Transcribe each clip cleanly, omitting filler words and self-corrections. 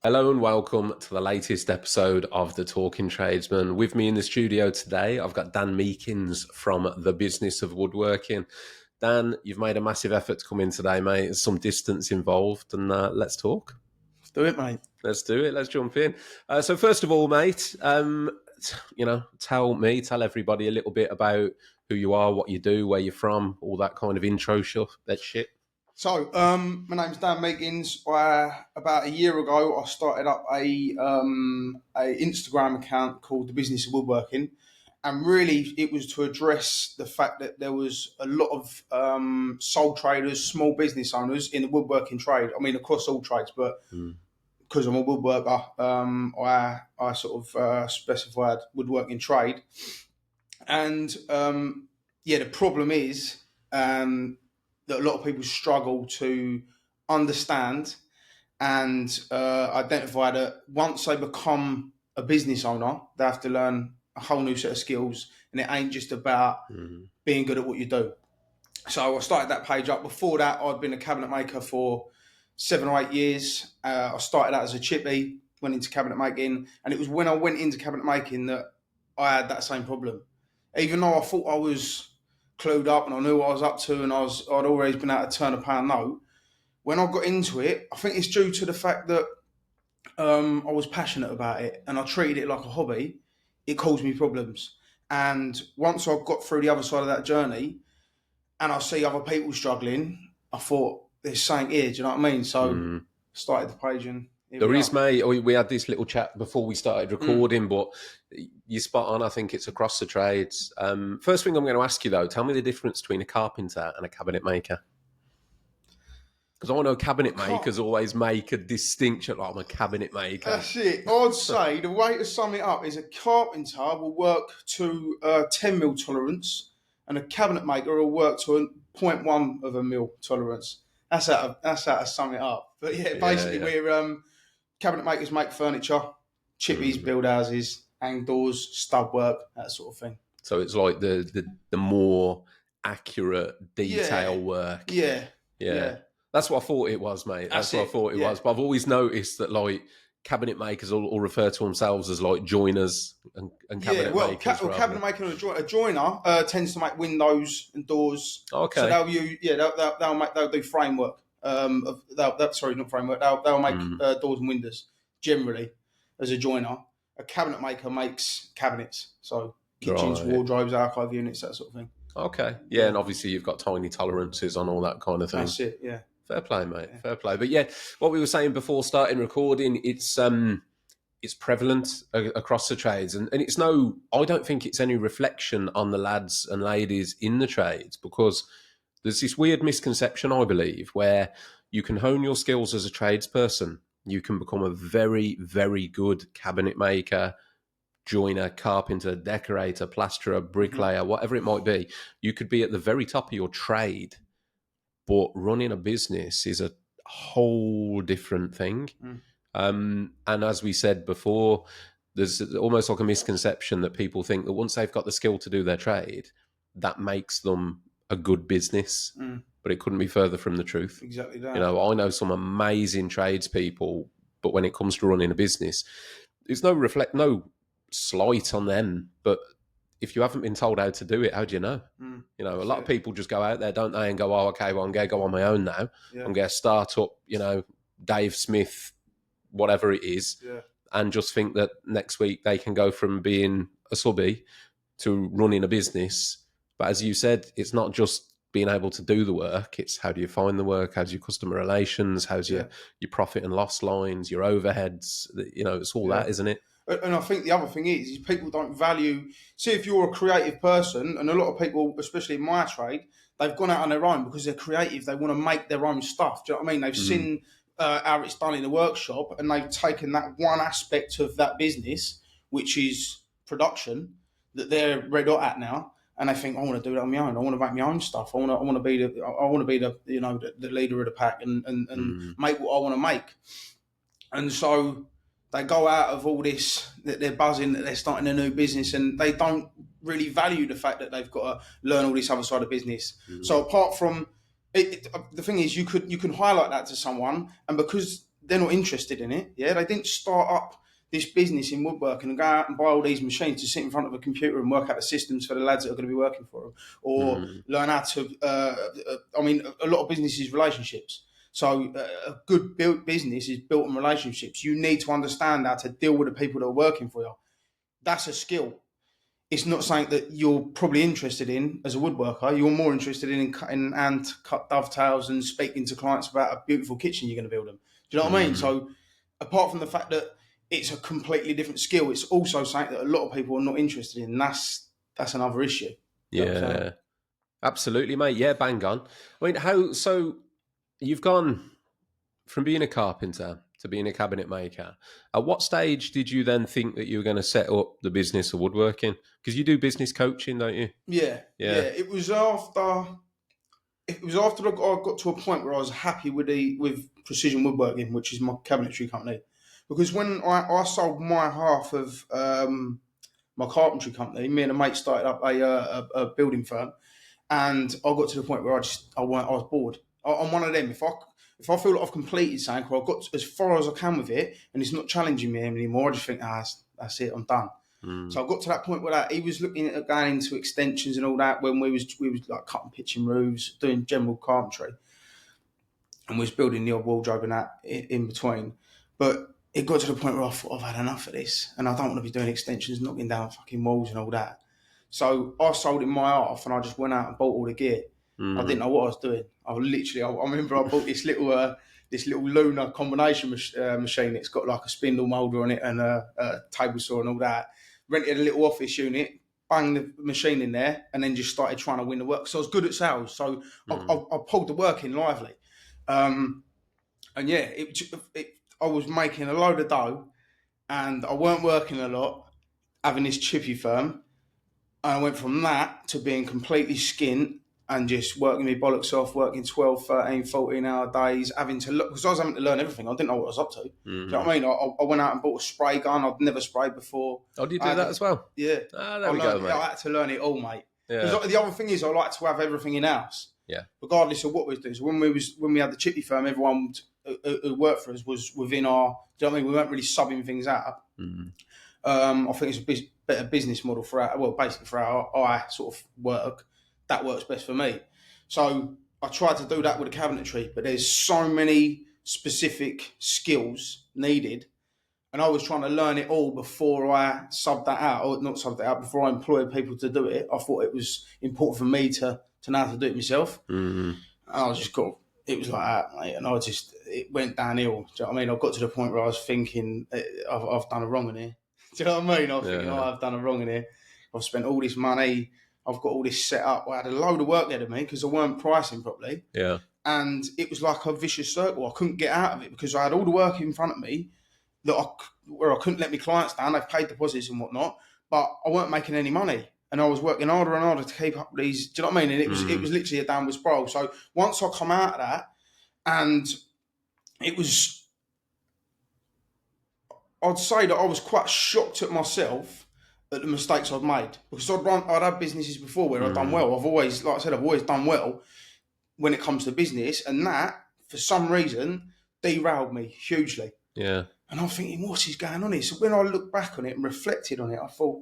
Hello and welcome to the latest episode of The Talking Tradesman. With me in the studio today, I've got Dan Meakins from the Business of Woodworking. Dan, you've made a massive effort to come in today, mate. There's some distance involved, and let's talk. Let's do it, mate. Let's do it. Let's jump in. So first of all, mate, tell everybody a little bit about who you are, what you do, where you're from, all that kind of intro stuff, that shit. So, my name's Dan Meakins. About a year ago, I started up a Instagram account called The Business of Woodworking, and really it was to address the fact that there was a lot of sole traders, small business owners in the woodworking trade. I mean, across all trades, but because I'm a woodworker, I sort of specified woodworking trade, and the problem is that a lot of people struggle to understand and identify that once they become a business owner, they have to learn a whole new set of skills, and it ain't just about being good at what you do. So I started that page up. Before that, I'd been a cabinet maker for 7 or 8 years. I started out as a chippy, went into cabinet making, and it was when I went into cabinet making that I had that same problem. Even though I thought I was clued up and I knew what I was up to, and I'd always been able to turn a pound note. When I got into it, I think it's due to the fact that I was passionate about it and I treated it like a hobby. It caused me problems. And once I got through the other side of that journey and I see other people struggling, I thought, there's something here, do you know what I mean? So started the page and there is, mate. We had this little chat before we started recording, but you're spot on. I think it's across the trades. First thing I'm going to ask you, though, tell me the difference between a carpenter and a cabinet maker. Because I know cabinet makers always make a distinction, like I'm a cabinet maker. That's it. I'd say the way to sum it up is a carpenter will work to 10 mil tolerance and a cabinet maker will work to a 0.1 of a mil tolerance. That's how to sum it up. But yeah, basically we're... cabinet makers make furniture, chippies build houses, hang doors, stud work, that sort of thing. So it's like the more accurate detail work. Yeah. That's what I thought it was, mate. That's what I thought it was. But I've always noticed that like cabinet makers all refer to themselves as like joiners and cabinet makers. Cabinet maker and a joiner tends to make windows and doors. Okay. So they'll do framework. Not framework. They'll make doors and windows generally as a joiner. A cabinet maker makes cabinets, so kitchens, wardrobes, archive units, that sort of thing. Okay, yeah, and obviously you've got tiny tolerances on all that kind of thing. That's it, yeah. Fair play, mate. Yeah. Fair play. But yeah, what we were saying before starting recording, it's prevalent across the trades, and it's I don't think it's any reflection on the lads and ladies in the trades, because there's this weird misconception, I believe, where you can hone your skills as a tradesperson. You can become a very, very good cabinet maker, joiner, carpenter, decorator, plasterer, bricklayer, whatever it might be. You could be at the very top of your trade, but running a business is a whole different thing. And as we said before, there's almost like a misconception that people think that once they've got the skill to do their trade, that makes them a good business, but it couldn't be further from the truth. Exactly that. You know, I know some amazing tradespeople, but when it comes to running a business, it's no slight on them, but if you haven't been told how to do it, how do you know? You know, a lot of people just go out there, don't they, and go, oh, okay, well, I'm going to go on my own now. Yeah. I'm going to start up, Dave Smith, whatever it is, and just think that next week they can go from being a subby to running a business. But as you said, it's not just being able to do the work. It's how do you find the work? How's your customer relations? How's your profit and loss lines, your overheads? It's all that, isn't it? And I think the other thing is people don't value... See, if you're a creative person, and a lot of people, especially in my trade, they've gone out on their own because they're creative. They want to make their own stuff. Do you know what I mean? They've seen how it's done in the workshop, and they've taken that one aspect of that business, which is production, that they're red hot at now. And they think, I want to do that on my own. I want to make my own stuff. I want to be the leader of the pack and make what I want to make. And so they go out of all this, that they're buzzing, that they're starting a new business, and they don't really value the fact that they've got to learn all this other side of business. So apart from the thing is, you can highlight that to someone, and because they're not interested in it. Yeah, they didn't start up this business in woodworking and go out and buy all these machines to sit in front of a computer and work out the systems for the lads that are going to be working for them, or learn how to. I mean, a lot of businesses relationships. So a good built business is built on relationships. You need to understand how to deal with the people that are working for you. That's a skill. It's not something that you're probably interested in as a woodworker. You're more interested in cutting and cut dovetails and speaking to clients about a beautiful kitchen you're going to build them. Do you know what I mean? So apart from the fact that it's a completely different skill, it's also something that a lot of people are not interested in. And that's another issue. Yeah, absolutely, mate. Yeah, bang on. I mean, so you've gone from being a carpenter to being a cabinet maker. At what stage did you then think that you were going to set up the business of woodworking? Because you do business coaching, don't you? Yeah. It was after I got to a point where I was happy with Precision Woodworking, which is my cabinetry company. Because when I sold my half of my carpentry company, me and a mate started up a building firm, and I got to the point where I was bored. I'm one of them. If I feel like I've completed something, or I've got as far as I can with it, and it's not challenging me anymore, I just think, that's it, I'm done. So I got to that point where he was looking at going into extensions and all that when we was like cutting, pitching roofs, doing general carpentry, and we was building the odd wardrobe and that in between. But it got to the point where I thought, I've had enough of this, and I don't want to be doing extensions, knocking down fucking walls and all that. So I sold him my half, and I just went out and bought all the gear. I didn't know what I was doing. I remember I bought this little Luna combination machine. It's got like a spindle moulder on it and a table saw and all that. Rented a little office unit, banged the machine in there, and then just started trying to win the work. So I was good at sales. So I pulled the work in lively. And yeah, I was making a load of dough, and I weren't working a lot, having this chippy firm. And I went from that to being completely skint and just working my bollocks off, working 12, 13, 14-hour days, having to look, because I was having to learn everything. I didn't know what I was up to. Do you know what I mean? I went out and bought a spray gun. I'd never sprayed before. Oh, did you do that as well? Yeah. There we go, mate. I had to learn it all, mate. Yeah. Because the other thing is I like to have everything in-house. Yeah. Regardless of what we was doing. So when we had the chippy firm, everyone who worked for us was within our, do you know what I mean? We weren't really subbing things out. I think it's a better business model for our sort of work. That works best for me. So I tried to do that with the cabinetry, but there's so many specific skills needed, and I was trying to learn it all before I subbed that out, or not subbed it out, before I employed people to do it. I thought it was important for me to know how to do it myself. And I was just it was like that, mate, and it went downhill. Do you know what I mean? I got to the point where I was thinking, I've done a wrong in here. Do you know what I mean? I was thinking, I've done a wrong in here. I've spent all this money. I've got all this set up. I had a load of work ahead of me because I weren't pricing properly. Yeah. And it was like a vicious circle. I couldn't get out of it because I had all the work in front of me where I couldn't let my clients down. They've paid deposits and whatnot, but I weren't making any money. And I was working harder and harder to keep up these. Do you know what I mean? And it was literally a downward spiral. So once I come out of that, and I'd say that I was quite shocked at myself at the mistakes I'd made, because I'd had businesses before where I'd done well. I've always done well when it comes to business, and that for some reason derailed me hugely. Yeah. And I'm thinking, what is going on here? So when I look back on it and reflected on it, I thought,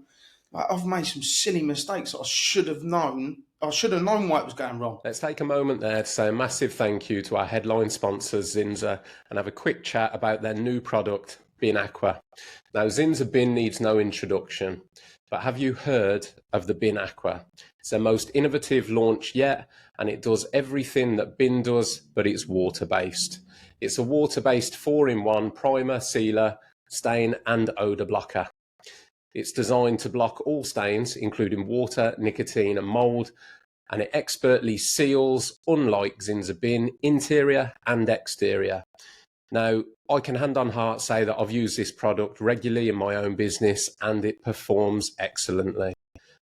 like, I've made some silly mistakes that I should have known. I should have known why it was going wrong. Let's take a moment there to say a massive thank you to our headline sponsors, Zinza, and have a quick chat about their new product, Bin Aqua. Now, Zinza Bin needs no introduction, but have you heard of the Bin Aqua? It's their most innovative launch yet, and it does everything that Bin does, but it's water-based. It's a water-based 4-in-1 primer, sealer, stain, and odour blocker. It's designed to block all stains, including water, nicotine, and mould, and it expertly seals, unlike Zinza Bin, interior and exterior. Now, I can hand on heart say that I've used this product regularly in my own business, and it performs excellently.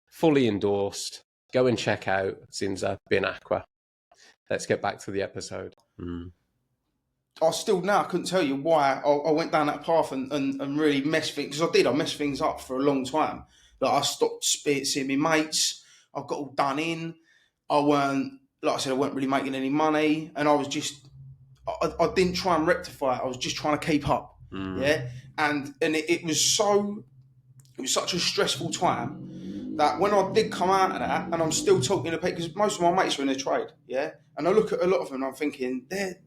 Fully endorsed. Go and check out Zinza Bin Aqua. Let's get back to the episode. I couldn't tell you why I went down that path and really messed things, because I did. I messed things up for a long time. Like, I stopped seeing my mates. I got all done in. I weren't really making any money, and I was just I didn't try and rectify it. I was just trying to keep up. Yeah, and it was such a stressful time that when I did come out of that, and I'm still talking to people, because most of my mates are in the trade, yeah, and I look at a lot of them and I'm thinking they're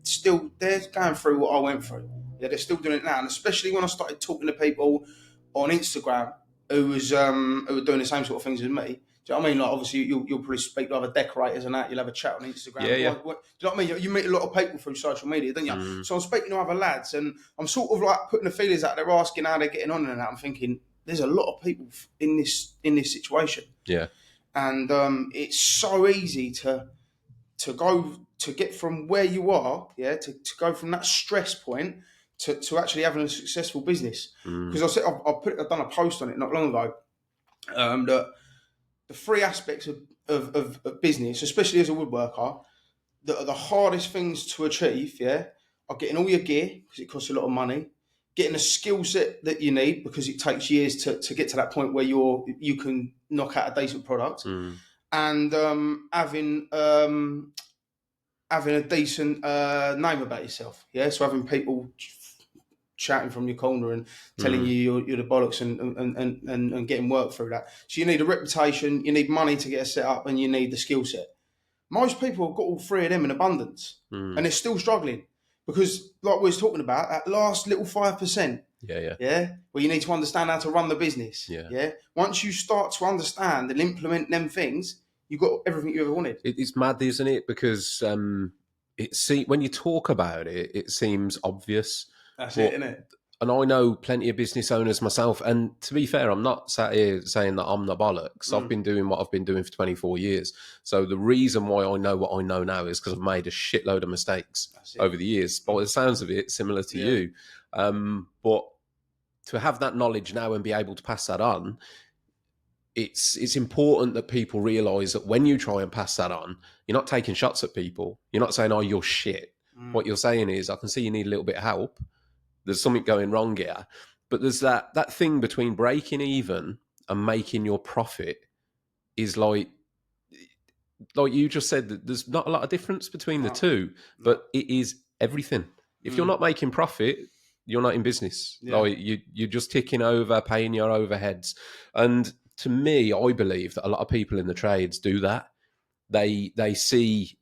going through what I went through. Yeah, they're still doing it now, and especially when I started talking to people on Instagram who were doing the same sort of things as me. Do you know what I mean? Like, obviously, you'll probably speak to other decorators and that. You'll have a chat on Instagram. Yeah, yeah. Do you know what I mean? You meet a lot of people through social media, don't you? So I'm speaking to other lads, and I'm sort of like putting the feelers out there, asking how they're getting on and that. I'm thinking there's a lot of people in this situation, Yeah. and it's so easy to get from where you are, yeah, to go from that stress point to actually having a successful business. Because I've done a post on it not long ago. That the three aspects of business, especially as a woodworker, that are the hardest things to achieve, yeah, are getting all your gear, because it costs a lot of money, getting a skill set that you need, because it takes years to get to that point where you can knock out a decent product, and having a decent name about yourself, yeah. So having people shouting from your corner and telling you you're the bollocks, and getting work through that. So you need a reputation, you need money to get a set up, and you need the skill set. Most people have got all three of them in abundance, and they're still struggling because, like we was talking about, that last little 5%, yeah, where you need to understand how to run the business, yeah. Once you start to understand and implement them things, you've got everything you ever wanted. It's mad, isn't it? Because when you talk about it, it seems obvious. That's it, isn't it? And I know plenty of business owners myself. And to be fair, I'm not sat here saying that I'm the bollocks. I've been doing what I've been doing for 24 years. So the reason why I know what I know now is because I've made a shitload of mistakes over the years. By the sounds of it, similar to you. But to have that knowledge now and be able to pass that on, it's important that people realise that when you try and pass that on, you're not taking shots at people. You're not saying, oh, you're shit. What you're saying is, I can see you need a little bit of help. There's something going wrong here. But there's that thing between breaking even and making your profit is like you just said, that there's not a lot of difference between the two, but it is everything. If you're not making profit, you're not in business. Like you're just ticking over, paying your overheads. And to me, I believe that a lot of people in the trades do that. They see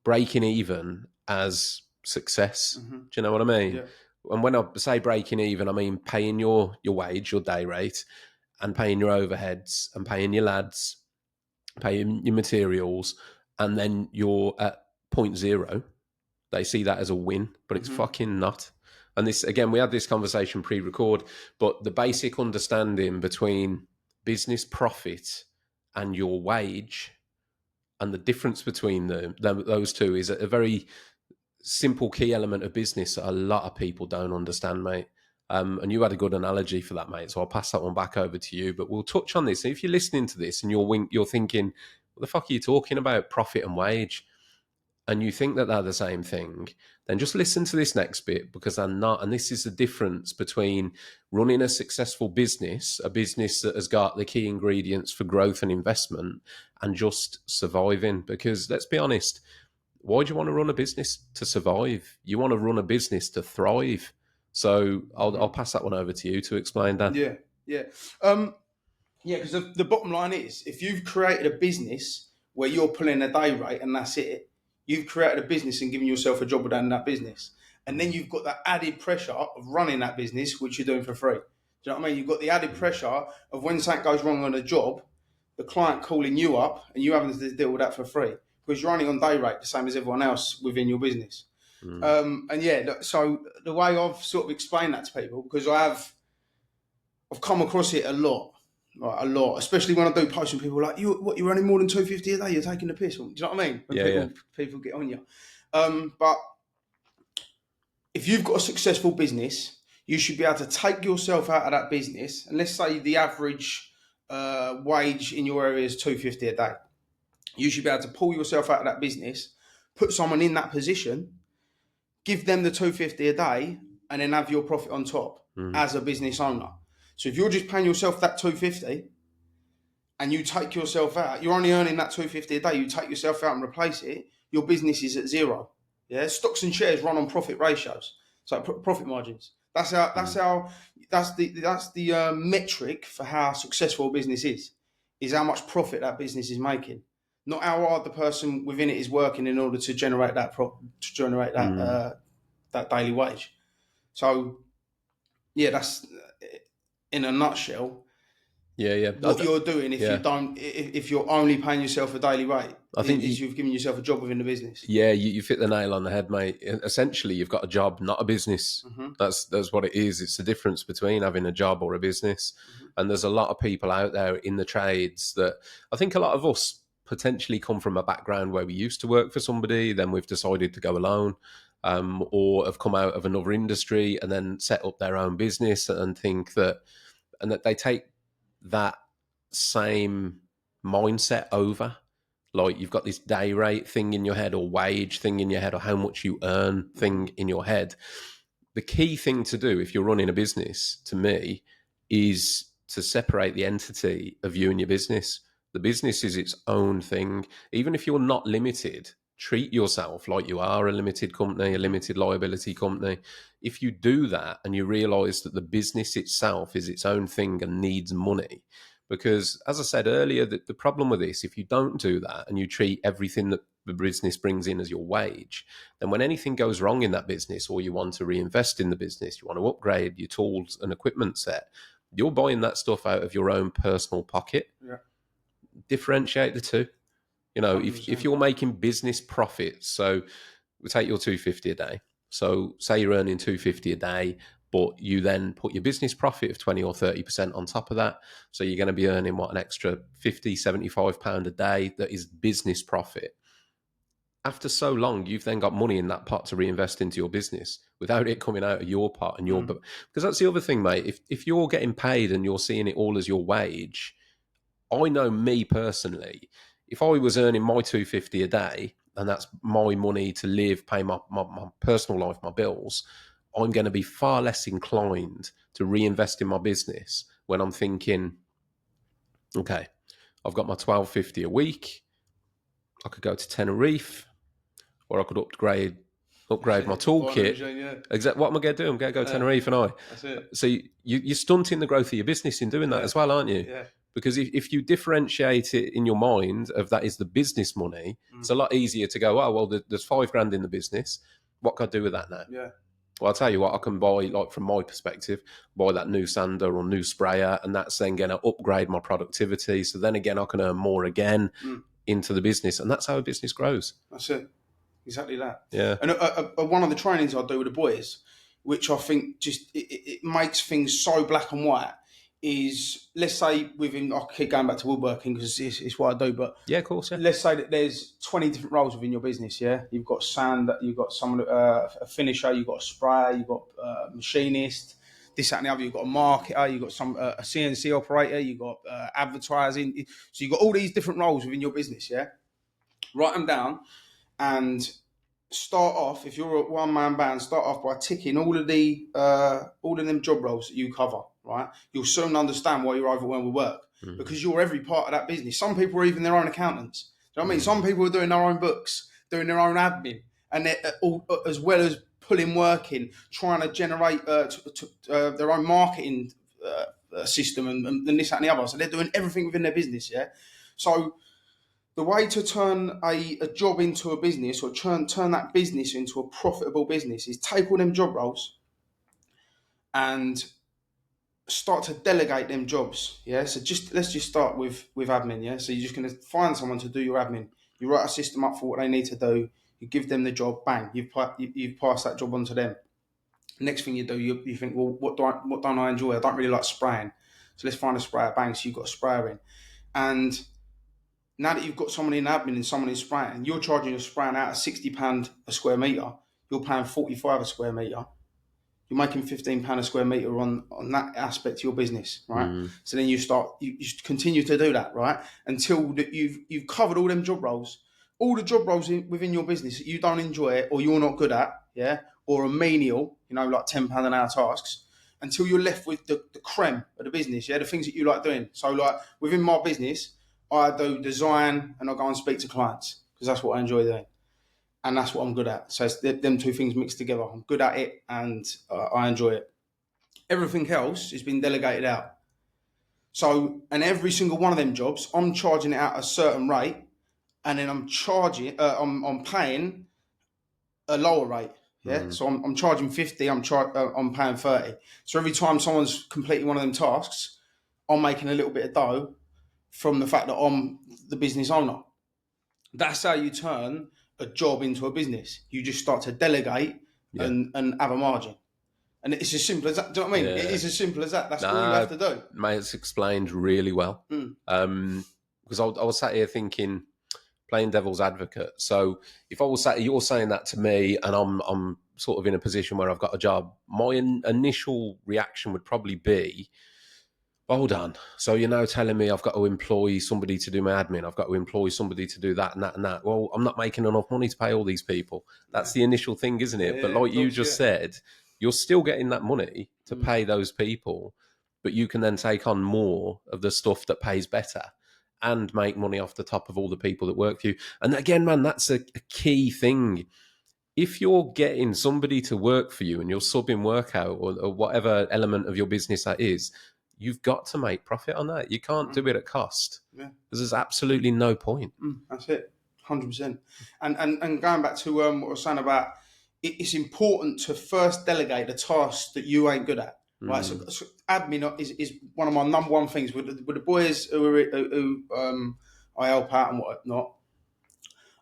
breaking even as success. Do you know what I mean? Yeah. And when I say breaking even, I mean paying your wage, your day rate, and paying your overheads, and paying your lads, paying your materials, and then you're at 0.0. They see that as a win, but it's fucking not. And this, again, we had this conversation pre-record, but the basic understanding between business profit and your wage, and the difference between those two, is a very simple key element of business that a lot of people don't understand, mate. And you had a good analogy for that, mate. So I'll pass that one back over to you. But we'll touch on this. If you're listening to this and you're thinking, what the fuck are you talking about, profit and wage? And you think that they're the same thing, then just listen to this next bit, because they're not. And this is the difference between running a successful business, a business that has got the key ingredients for growth and investment, and just surviving. Because let's be honest, why do you want to run a business? To survive. You want to run a business to thrive. So I'll pass that one over to you to explain that. Yeah. Because the bottom line is, if you've created a business where you're pulling a day rate and that's it, you've created a business and given yourself a job within that business. And then you've got that added pressure of running that business, which you're doing for free. Do you know what I mean? You've got the added pressure of when something goes wrong on a job, the client calling you up and you having to deal with that for free, because you're running on day rate the same as everyone else within your business. So the way I've sort of explained that to people, because I've come across it a lot, especially when I do posts and people are like, you're running more than 250 a day, you're taking the piss. Do you know what I mean? When people get on you. But if you've got a successful business, you should be able to take yourself out of that business. And let's say the average wage in your area is 250 a day. You should be able to pull yourself out of that business, put someone in that position, give them the 250 a day, and then have your profit on top as a business owner. So if you're just paying yourself that 250 and you take yourself out, you're only earning that 250 a day, you take yourself out and replace it, your business is at zero. Yeah, stocks and shares run on profit ratios, so profit margins. That's how. That's Mm. how. That's the metric for how successful a business is how much profit that business is making, not how hard the person within it is working in order to generate Mm. that daily wage. So yeah, that's in a nutshell Yeah, yeah, what you're doing if you yeah. don't if you're only paying yourself a daily rate I think is you've given yourself a job within the business. yeah, you've hit the nail on the head, mate. Essentially, you've got a job, not a business. Hmm. That's what it is. It's the difference between having a job or a business. Hmm. And there's a lot of people out there in the trades that I think a lot of us potentially come from a background where we used to work for somebody, then we've decided to go alone, or have come out of another industry and then set up their own business and think that, and that they take that same mindset over. Like you've got this day rate thing in your head, or wage thing in your head, or how much you earn Hmm. thing in your head. The key thing to do if you're running a business, to me, is to separate the entity of you and your business. The business is its own thing. Even if you're not limited, treat yourself like you are a limited company, a Hmm. limited liability company. If you do that and you realize that the business itself is its own thing and needs money, because as I said earlier, the problem with this, if you don't do that and you treat everything that the business brings in as your wage, then when anything goes wrong in that business, or you want to reinvest in the business, you want to upgrade your tools and equipment set, you're buying that stuff out of your own personal pocket. Yeah, Differentiate the two. You know, if 100%. you're making business profits, so we take your 250 a day. So say you're earning 250 a day, but you then put your business profit of 20 or 30% on top of that. So you're going to be earning what, an extra 50, £75 a day that is business profit. After so long, you've then got money in that pot to reinvest into your business without it coming out of your pot and your, Mm. because that's the other thing, mate. If you're getting paid and you're seeing it all as your wage, I know me personally, if I was earning my 250 a day and that's my money to live, pay my personal life, my bills, I'm going to be far less inclined to reinvest in my business when I'm thinking, okay, I've got my 1250 a week. I could go to Tenerife, or I could upgrade my Buying a toolkit. machine, yeah. Exactly. What am I going to do? I'm going to go to Yeah, Tenerife, and I. that's it. So you're stunting the growth of your business in doing that Yeah, as well, aren't you? yeah. Because if you differentiate it in your mind of that is the business money, it's Mm. a lot easier to go, oh, well, there's 5 grand in the business. What can I do with that now? Yeah. Well, I'll tell you what, I can buy, like from my perspective, buy that new sander or new sprayer, and that's then going to upgrade my productivity. So then again, I can earn more again Mm. into the business. And that's how a business grows. That's it. Exactly that. Yeah. And one of the trainings I do with the boys, which I think just it makes things so black and white, is let's say within, I keep going back to woodworking because it's what I do, but Yeah, of course. Yeah. let's say that there's 20 different roles within your business. Yeah, you've got sand, you've got someone, a finisher, you've got a sprayer, you've got a machinist, this, that, and the other. You've got a marketer, you've got a CNC operator, you've got advertising. So you've got all these different roles within your business. Yeah, write them down and start off. If you're a one-man band, start off by ticking all of them job roles that you cover. Right, you'll soon understand why you're overwhelmed with work Mm. because you're every part of that business. Some people are even their own accountants. Do you know what I mean? Mm. Some people are doing their own books, doing their own admin, and they're all, as well as pulling work in, trying to generate their own marketing system and this, that, and the other. So they're doing everything within their business. Yeah. So the way to turn a job into a business, or turn that business into a profitable business, is take all them job roles and start to delegate them jobs. Yeah. So let's just start with admin. Yeah. So you're just going to find someone to do your admin. You write a system up for what they need to do. You give them the job. Bang. You've passed that job on to them. Next thing you do, you think, well, what don't I enjoy? I don't really like spraying. So let's find a sprayer. Bang. So you've got a sprayer in, and now that you've got someone in admin and someone in spraying, you're charging a spraying out at £60 a square metre. You're paying 45 a square metre. You're making £15 a square metre on that aspect of your business, right? Mm. So then you continue to do that, right? Until that you've covered all them job roles. All the job roles within your business that you don't enjoy or you're not good at, yeah, or a menial, like £10 an hour tasks, until you're left with the creme of the business, yeah, the things that you like doing. So like within my business, I do design and I go and speak to clients because that's what I enjoy doing. and that's what I'm good at. So it's them two things mixed together. I'm good at it, and I enjoy it. Everything else has been delegated out. So, and every single one of them jobs, I'm charging it at a certain rate, and then I'm paying a lower rate. Yeah, so I'm charging 50. I'm paying 30. So every time someone's completing one of them tasks, I'm making a little bit of dough from the fact that I'm the business owner. That's how you turn a job into a business. You just start to delegate and have a margin. And it's as simple as that. Do you know what I mean? Yeah. It is as simple as that. That's all you have to do. Mate, it's explained really well. Because I was sat here thinking, playing devil's advocate. So if I was sat, you're saying that to me, and I'm sort of in a position where I've got a job, my initial reaction would probably be, hold on. So you're now telling me I've got to employ somebody to do my admin. I've got to employ somebody to do that and that and that. Well, I'm not making enough money to pay all these people. That's the initial thing, isn't it? But like you just said, you're still getting that money to pay those people, but you can then take on more of the stuff that pays better and make money off the top of all the people that work for you. And again, man, that's a key thing. If you're getting somebody to work for you and you're subbing work out or whatever element of your business that is, you've got to make profit on that. You can't do it at cost. Yeah. Because there's absolutely no point. That's it. 100%. And going back to what I was saying about it's important to first delegate the tasks that you ain't good at. Right, so admin is one of my number one things with the boys who I help out and whatnot.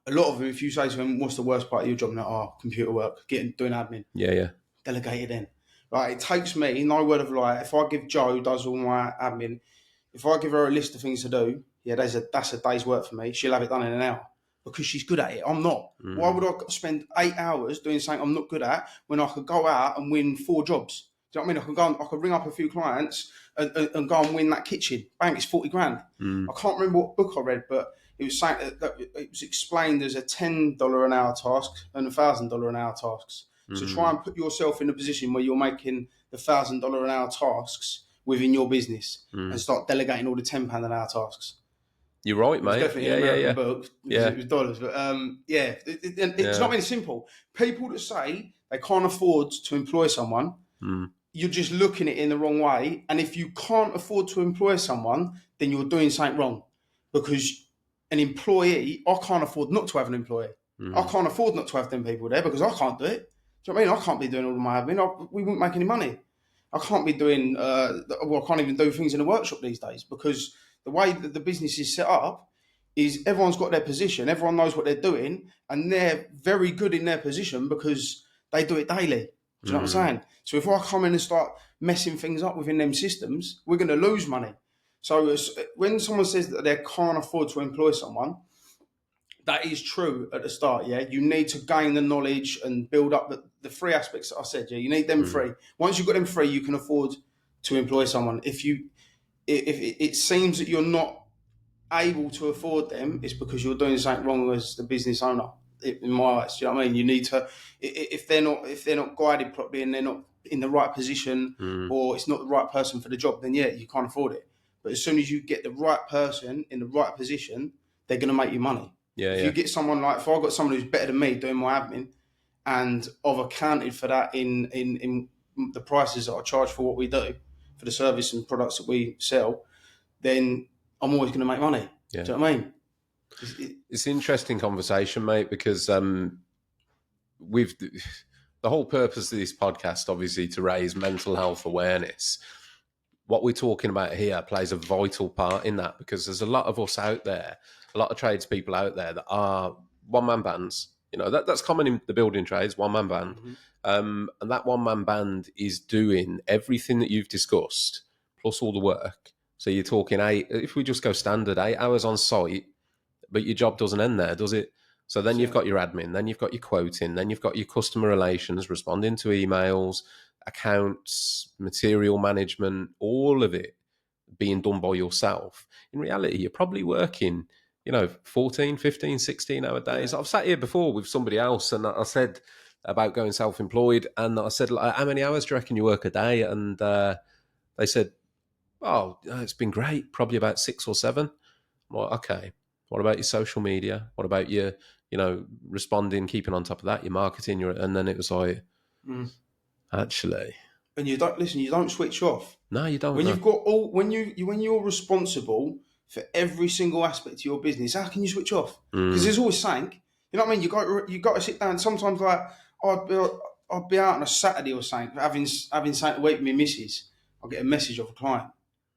A lot of them, if you say to them, "What's the worst part of your job?" Now, computer work, doing admin. Yeah. Delegate it in. Right, it takes me, no word of lie. If I give Jo, who does all my admin, if I give her a list of things to do, that's a day's work for me. She'll have it done in an hour because she's good at it. I'm not. Why would I spend 8 hours doing something I'm not good at when I could go out and win 4 jobs? Do you know what I mean? I could ring up a few clients and go and win that kitchen. Bang, it's 40 grand. I can't remember what book I read, but it was saying that it was explained as a $10 an hour task and $1,000 an hour tasks. So try and put yourself in a position where you're making the $1,000 an hour tasks within your business and start delegating all the £10 an hour tasks. You're right, mate. Definitely an American book. It was dollars, but it's not really simple. People that say they can't afford to employ someone, you're just looking at it in the wrong way. And if you can't afford to employ someone, then you're doing something wrong. Because an employee, I can't afford not to have an employee. I can't afford not to have them people there because I can't do it. Do you know what I mean? I can't be doing all of my admin. We wouldn't make any money. I can't be doing, I can't even do things in the workshop these days because the way that the business is set up is everyone's got their position, everyone knows what they're doing, and they're very good in their position because they do it daily. Do you know what I'm saying? So if I come in and start messing things up within them systems, we're going to lose money. So when someone says that they can't afford to employ someone, that is true at the start, yeah. You need to gain the knowledge and build up the 3 aspects that I said, yeah. You need them 3. Once you've got them 3, you can afford to employ someone. If it seems that you're not able to afford them, it's because you're doing something wrong as the business owner. In my eyes, do you know what I mean? You need to, if they're not guided properly and they're not in the right position or it's not the right person for the job, then you can't afford it. But as soon as you get the right person in the right position, they're going to make you money. If you get someone if I've got someone who's better than me doing my admin and I've accounted for that in the prices that I charge for what we do, for the service and products that we sell, then I'm always going to make money. Do you know what I mean? It's an interesting conversation, mate, because the whole purpose of this podcast, obviously, to raise mental health awareness. What we're talking about here plays a vital part in that because there's a lot of us out there, a lot of tradespeople out there that are one-man bands. You know, that's common in the building trades, one-man band. And that one-man band is doing everything that you've discussed, plus all the work. So you're talking 8, if we just go standard, 8 hours on site, but your job doesn't end there, does it? So then you've got your admin, then you've got your quoting, then you've got your customer relations, responding to emails, accounts, material management, all of it being done by yourself. In reality, you're probably working, 14, 15, 16-hour days. I've sat here before with somebody else and I said about going self-employed and I said, how many hours do you reckon you work a day? And they said, it's been great, probably about 6 or 7. I'm like, okay. What about your social media? What about your, responding, keeping on top of that, your marketing, and then it was like, Mm. actually, And you don't listen. You don't switch off no, you don't when know. you've got all when you're responsible for every single aspect of your business. How can you switch off? Because there's always something. You know what I mean? You got to sit down. Sometimes like I'd be out on a Saturday or something, having something to eat with my missus. I'll get a message off a client.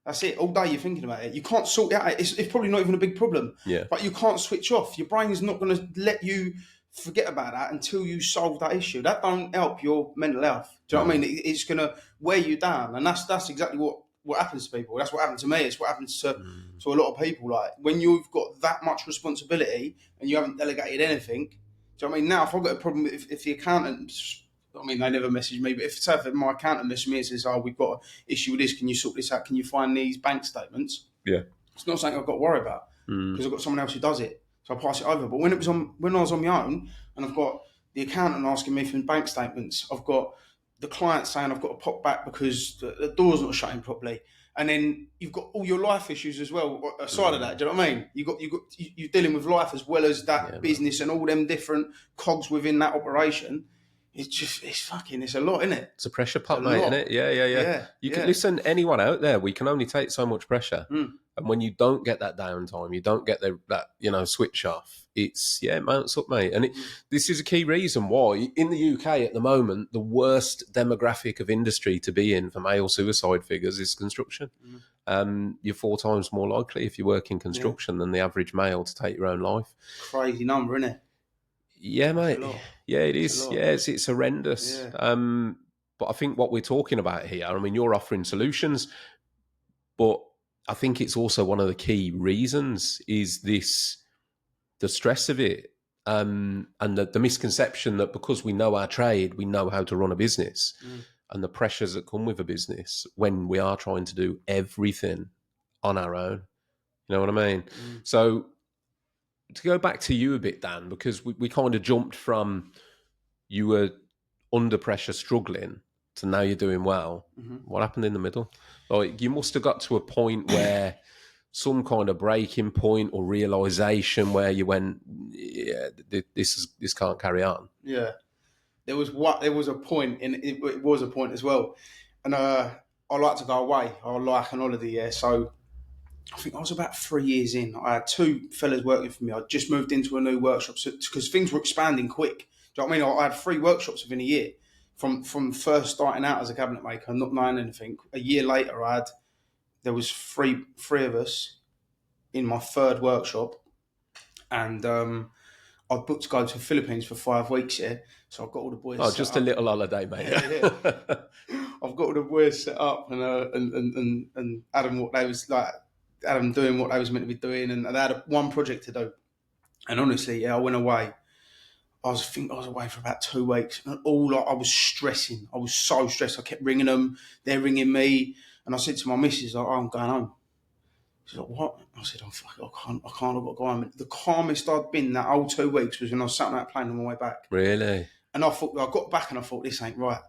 That's it. All day you're thinking about it. You can't sort it out. It's probably not even a big problem. Yeah. But you can't switch off. Your brain's not going to let you forget about that until you solve that issue. That don't help your mental health. Do you know what I mean? It's going to wear you down. And that's exactly what happens to people. That's what happened to me. It's what happens to a lot of people. Like when you've got that much responsibility and you haven't delegated anything. Do you know what I mean? Now, if I've got a problem, if the accountant, I mean, they never message me, but if my accountant messages me and says, "Oh, we've got an issue with this. Can you sort this out? Can you find these bank statements?" Yeah. It's not something I've got to worry about because I've got someone else who does it. So I pass it over. But when I was on my own, and I've got the accountant asking me for bank statements, I've got the client saying I've got to pop back because the door's not shutting properly, and then you've got all your life issues as well aside of that. Do you know what I mean? You're dealing with life as well as that business and all them different cogs within that operation. It's a lot, isn't it? It's a pressure pot, mate, isn't it? Yeah. You can listen, anyone out there, we can only take so much pressure. And when you don't get that downtime, you don't get that switch off, it mounts up, mate. And this is a key reason why in the UK at the moment, the worst demographic of industry to be in for male suicide figures is construction. You're 4 times more likely if you work in construction than the average male to take your own life. Crazy number, isn't it? Yeah, mate. Yeah, it is. Yeah, it's horrendous. Yeah. But I think what we're talking about here, I mean, you're offering solutions, but I think it's also one of the key reasons is the stress of it, and the misconception that because we know our trade, we know how to run a business, and the pressures that come with a business when we are trying to do everything on our own. You know what I mean? So to go back to you a bit, Dan, because we kind of jumped from you were under pressure struggling to now you're doing well. What happened in the middle? Like you must have got to a point where some kind of breaking point or realization where you went, yeah, this can't carry on. Yeah, there was a point, and it was a point as well. And I like to go away. I like an holiday. Yeah, so I think I was about 3 years in. I had 2 fellas working for me. I just moved into a new workshop because things were expanding quick. Do you know what I mean? I had 3 workshops within a year. From first starting out as a cabinet maker, not knowing anything. A year later, there was three of us in my 3rd workshop, and I booked to go to the Philippines for 5 weeks. Yeah, so I've got all the boys. Oh, just a little holiday, mate. Yeah. I've got all the boys set up, and Adam what they was like. Adam doing what they was meant to be doing, and they had one project to do. And honestly, I went away. I was away for about 2 weeks, and I was stressing. I was so stressed. I kept ringing them. They're ringing me, and I said to my missus, "Oh, I'm going home." She's like, "What?" I said, "Oh, fuck, I can't. I've got to go home." The calmest I'd been that whole 2 weeks was when I was sat on that plane on my way back. Really? And I got back and I thought, this ain't right.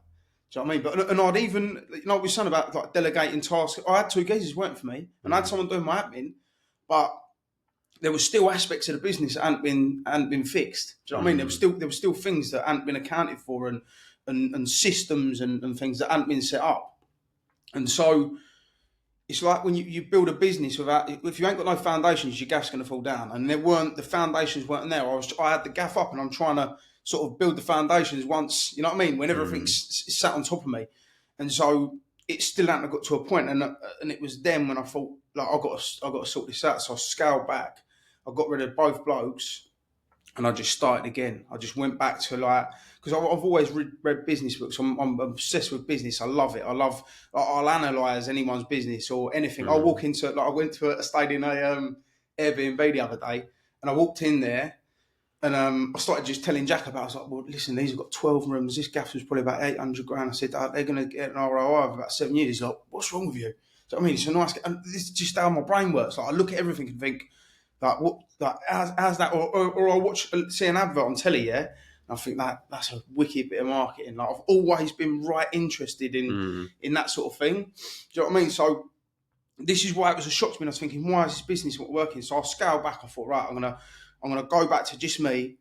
Do you know what I mean? But I'd even, we were saying about like delegating tasks. I had 2 geezers working for me, and I had someone doing my admin, but there were still aspects of the business that hadn't been fixed. Do you know what I mean? There were still things that hadn't been accounted for, and systems and things that hadn't been set up. And so it's like when you build a business if you ain't got no foundations, your gaff's going to fall down. And the foundations weren't there. I had the gaff up, and I'm trying to sort of build the foundations once, you know what I mean? When everything's sat on top of me. And so it still hadn't got to a point, and it was then when I thought, like, I got to sort this out. So I scaled back. I got rid of both blokes, and I just started again. I just went back to because I've always read business books. I'm obsessed with business. I love it. I'll analyse anyone's business or anything. I walk into I went to stayed in a Airbnb the other day, and I walked in there, and I started just telling Jack about it. I was like, well, listen, these have got 12 rooms. This gaff was probably about 800 grand. I said, they're going to get an ROI of about 7 years. He's like, what's wrong with you? So I mean, it's a nice. And this is just how my brain works. Like I look at everything and think, like, what, like, how's that? Or I see an advert on telly, yeah, and I think that's a wicked bit of marketing. Like I've always been right interested in that sort of thing. Do you know what I mean? So this is why it was a shock to me. And I was thinking, why is this business not working? So I scaled back. I thought, right, I'm gonna go back to just me.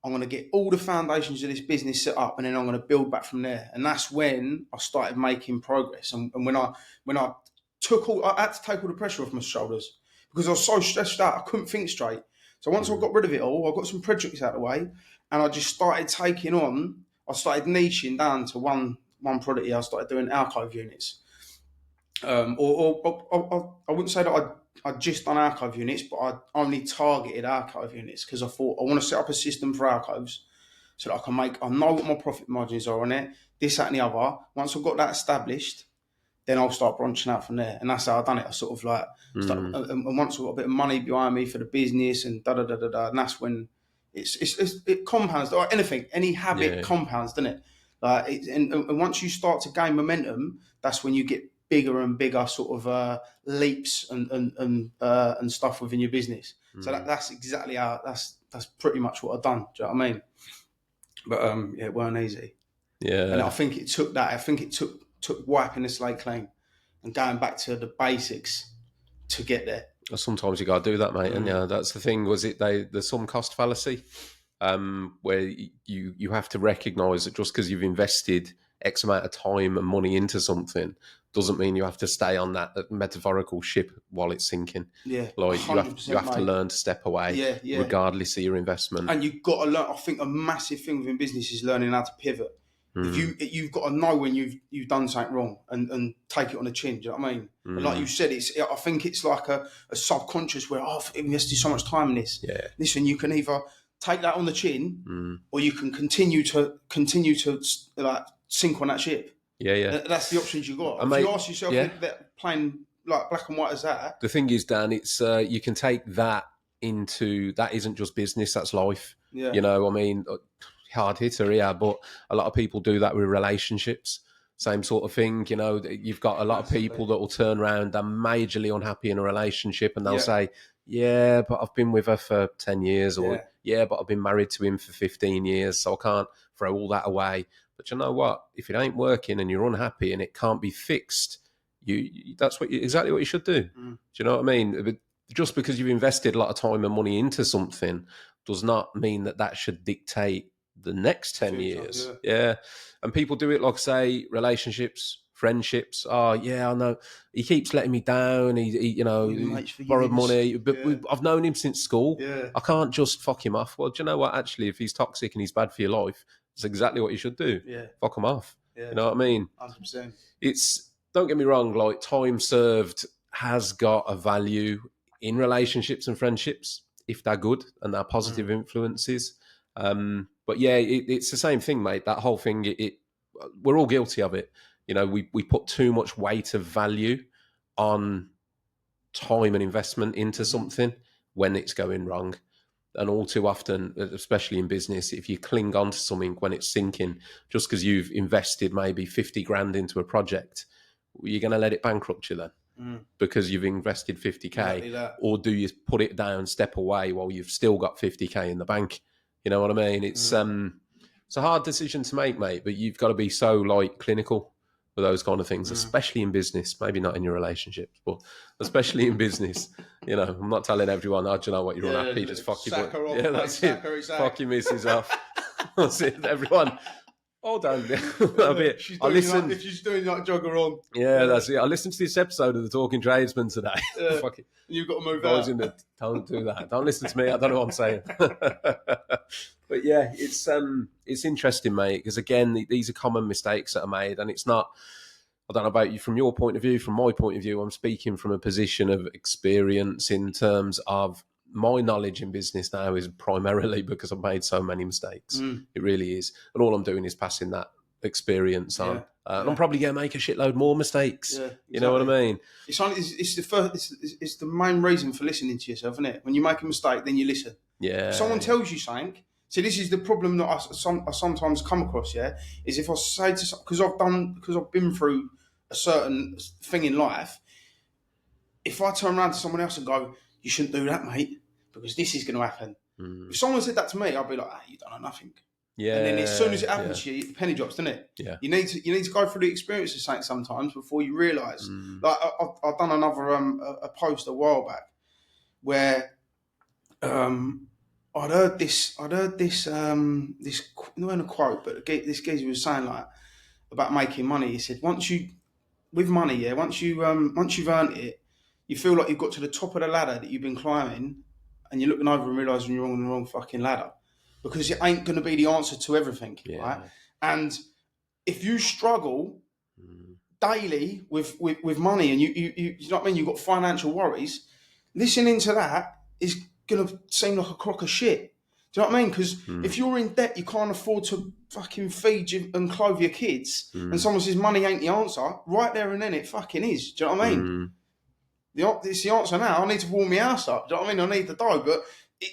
I'm gonna get all the foundations of this business set up, and then I'm gonna build back from there. And that's when I started making progress. And when I I had to take all the pressure off my shoulders because I was so stressed out. I couldn't think straight. So once I got rid of it all, I got some projects out of the way, and I just started taking on. I started niching down to one product. I started doing alcove units. I wouldn't say that I'd just done archive units, but I only targeted archive units because I thought I want to set up a system for archives so that I know what my profit margins are on it, this, that, and the other. Once I've got that established, then I'll start branching out from there. And that's how I've done it. I sort of like, and once I've got a bit of money behind me for the business and and that's when it compounds, like anything, any habit compounds, doesn't it? Like, and once you start to gain momentum, that's when you get bigger and bigger sort of leaps and stuff within your business. So that's exactly how that's pretty much what I've done. Do you know what I mean? But it weren't easy. Yeah. And I think it took that. I think it took wiping the slate clean and going back to the basics to get there. Sometimes you got to do that, mate. And yeah, that's the thing. Was it the sum cost fallacy, where you have to recognise that just because you've invested X amount of time and money into something doesn't mean you have to stay on that metaphorical ship while it's sinking. Yeah, like you have to learn to step away, regardless of your investment. And you've got to learn. I think a massive thing within business is learning how to pivot. You've got to know when you've done something wrong and take it on the chin. Do you know what I mean? And like you said, I think it's like a subconscious where I've invested so much time in this. Yeah. Listen, you can either take that on the chin, or you can continue to like sink on that ship. Yeah. That's the options you got. If you ask yourself, that plain like black and white as that. The thing is, Dan, it's you can take that into that isn't just business, that's life. Yeah. You know, I mean, hard hitter, yeah, but a lot of people do that with relationships. Same sort of thing, you know. You've got a lot of people that will turn around, they're majorly unhappy in a relationship, and they'll say, "Yeah, but I've been with her for 10 years," or "Yeah, but I've been married to him for 15 years, so I can't throw all that away." But you know what? If it ain't working and you're unhappy and it can't be fixed, that's exactly what you should do. Do you know what I mean? But just because you've invested a lot of time and money into something does not mean that should dictate the next 10 years. Yeah. And people do it, like, say, relationships, friendships. Oh, yeah, I know. He keeps letting me down. He borrowed money. But I've known him since school. Yeah. I can't just fuck him off. Well, do you know what? Actually, if he's toxic and he's bad for your life, it's exactly what you should do. Yeah. Fuck him off. Yeah. You know what I mean? 100%. Don't get me wrong, like, time served has got a value in relationships and friendships if they're good and they're positive influences. But yeah, it's the same thing, mate. That whole thing, we're all guilty of it. You know, we put too much weight of value on time and investment into something when it's going wrong. And all too often, especially in business, if you cling on to something when it's sinking, just because you've invested maybe 50 grand into a project, you're going to let it bankrupt you then because you've invested 50k. Exactly. Or do you put it down, step away while you've still got 50k in the bank? You know what I mean? It's a hard decision to make, mate, but you've got to be so like clinical with those kind of things, especially in business. Maybe not in your relationships, but especially in business. You know, I'm not telling everyone, oh, do you know what, you're unhappy, just fuck your butt. Yeah, that's it. Fuck your missus off. That's it. Everyone, hold on. If she's doing like jog around. Yeah, that's it. I listened to this episode of the Talking Tradesman today. Fuck it. You've got to move out. Don't do that. Don't listen to me. I don't know what I'm saying. But yeah, it's interesting, mate, because again, these are common mistakes that are made, and it's not. I don't know about you from your point of view. From my point of view, I'm speaking from a position of experience in terms of my knowledge in business now is primarily because I've made so many mistakes. It really is, and all I'm doing is passing that experience on. And I'm probably going to make a shitload more mistakes. Yeah, exactly. You know what I mean? It's the main reason for listening to yourself, isn't it? When you make a mistake, then you listen. Yeah. If someone tells you something, see, this is the problem that I sometimes come across. Yeah, is if I say to because I've been through a certain thing in life. If I turn around to someone else and go, "You shouldn't do that, mate, because this is going to happen." If someone said that to me, I'd be like, "You don't know nothing." And then as soon as it Yeah. happens to you, the penny drops, doesn't it? Yeah. You need to go through the experience of something sometimes before you realise. Like I've done another a post a while back where I'd heard this this not a quote, but this geezer was saying like about making money. He said once you've earned it, you feel like you've got to the top of the ladder that you've been climbing, and you're looking over and realising you're on the wrong fucking ladder, because it ain't going to be the answer to everything, right? And if you struggle daily with money, and you know what I mean, you've got financial worries, listening to that is going to seem like a crock of shit. Do you know what I mean? Because if you're in debt, you can't afford to fucking feed you and clothe your kids, and someone says money ain't the answer, right there and then it fucking is. Do you know what I mean? It's the answer now. I need to warm my house up. Do you know what I mean? I need the dough. But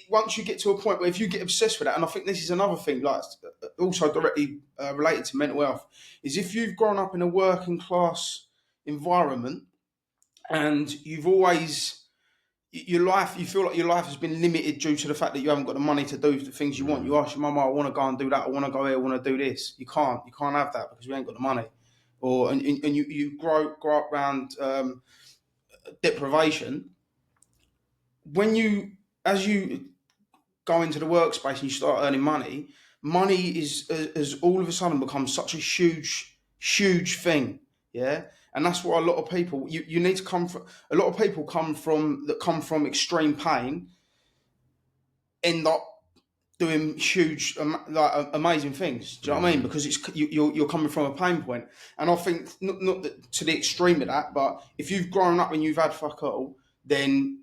once you get to a point where if you get obsessed with that, and I think this is another thing, like also directly related to mental health, is if you've grown up in a working class environment and you've always you feel like your life has been limited due to the fact that you haven't got the money to do the things you want. You ask your mum, I want to go and do that, I want to go here, I want to do this. You can't have that because we ain't got the money. Or and you grow up around deprivation. As you go into the workspace and you start earning money, money has all of a sudden become such a huge thing. Yeah. And that's why a lot of people, you need to come from, a lot of people come from extreme pain, end up doing huge, amazing things. Do you know what I mean? Because you're coming from a pain point. And I think, not to the extreme of that, but if you've grown up and you've had fuck all, then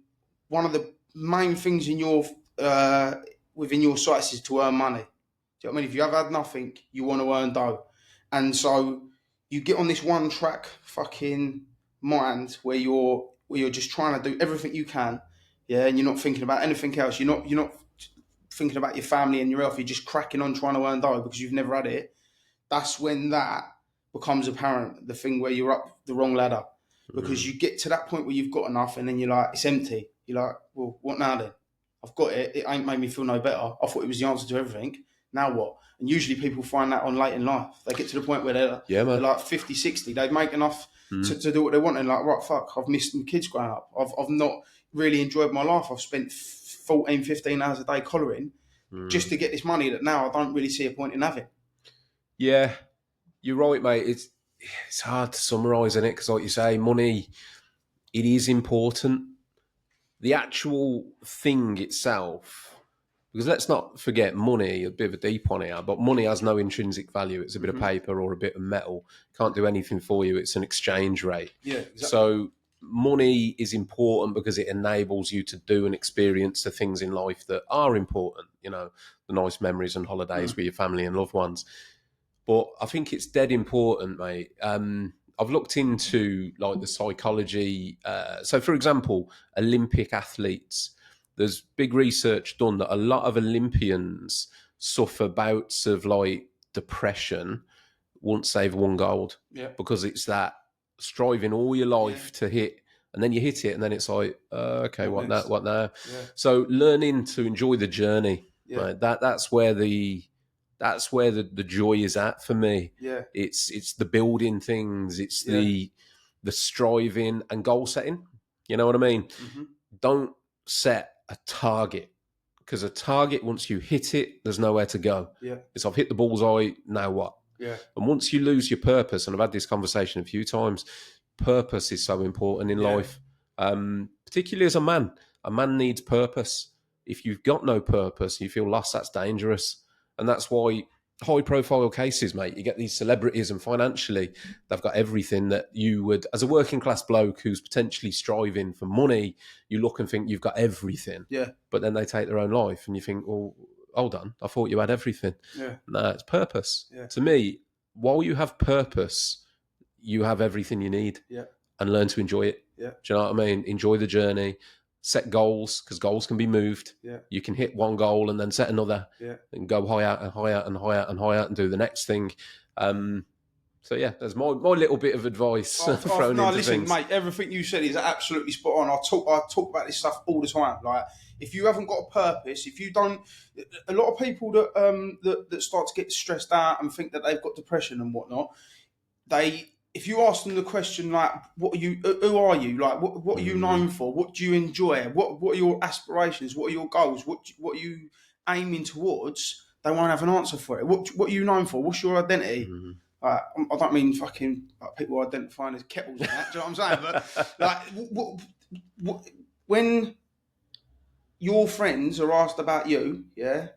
one of the main things in within your sights is to earn money. Do you know what I mean? If you have had nothing, you want to earn dough. And so you get on this one track fucking mind where you're just trying to do everything you can, yeah, and you're not thinking about anything else. You're not thinking about your family and your health. You're just cracking on trying to earn dough because you've never had it. That's when that becomes apparent, the thing where you're up the wrong ladder, because you get to that point where you've got enough and then you're like, it's empty. You're like, well, what now then? I've got it. It ain't made me feel no better. I thought it was the answer to everything. Now what? And usually people find that on late in life. They get to the point where they're like 50, 60. They make enough to do what they want. And like, right, fuck, I've missed my kids growing up. I've not really enjoyed my life. I've spent 14, 15 hours a day collaring just to get this money that now I don't really see a point in having. Yeah, you're right, mate. It's hard to summarise, isn't it? Because like you say, money, it is important. The actual thing itself, because let's not forget money, a bit of a deep one here, but money has no intrinsic value. It's a bit of paper or a bit of metal. Can't do anything for you. It's an exchange rate. Yeah, exactly. So money is important because it enables you to do and experience the things in life that are important, you know, the nice memories and holidays with your family and loved ones. But I think it's dead important, mate. I've looked into like the psychology. So, for example, Olympic athletes, there's big research done that a lot of Olympians suffer bouts of like depression once they've won gold. Yeah. Because it's that striving all your life to hit, and then you hit it, and then it's like, okay, what now? Yeah. So learning to enjoy the journey, right? That's where the joy is at for me. Yeah. It's the building things, it's the striving and goal setting. You know what I mean? Don't set a target, because a target, once you hit it, there's nowhere to go. Yeah. It's I've hit the bullseye, now what? Yeah. And once you lose your purpose, and I've had this conversation a few times, purpose is so important in life. Particularly as a man needs purpose. If you've got no purpose, you feel lost, that's dangerous. And that's why high profile cases, mate, you get these celebrities and financially they've got everything that you would, as a working class bloke who's potentially striving for money, you look and think you've got everything. Yeah. But then they take their own life and you think, well, hold on, I thought you had everything. Yeah. No, it's purpose. Yeah. To me, while you have purpose, you have everything you need. Yeah. And learn to enjoy it. Yeah. Do you know what I mean? Enjoy the journey. Set goals, because goals can be moved. Yeah. You can hit one goal and then set another, and go higher and higher and higher and higher and do the next thing. So yeah, there's my little bit of advice thrown into listen, things. mate, everything you said is absolutely spot on. I talk about this stuff all the time. Like, If you haven't got a purpose, if you don't, a lot of people that start to get stressed out and think that they've got depression and whatnot, if you ask them the question like, what are you, who are you, like what are you known for, what do you enjoy, what are your aspirations, what are your goals, what are you aiming towards, they won't have an answer for it. What are you known for, what's your identity? I don't mean fucking like people identifying as kettles and that, do you know what I'm saying? But like, when your friends are asked about you, yeah,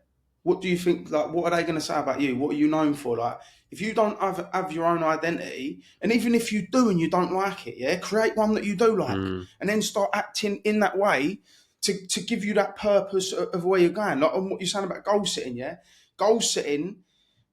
what do you think, like, what are they going to say about you? What are you known for? Like, if you don't have your own identity, and even if you do and you don't like it, yeah, create one that you do like, and then start acting in that way to give you that purpose of where you're going. Like, on what you're saying about goal setting, yeah? Goal setting,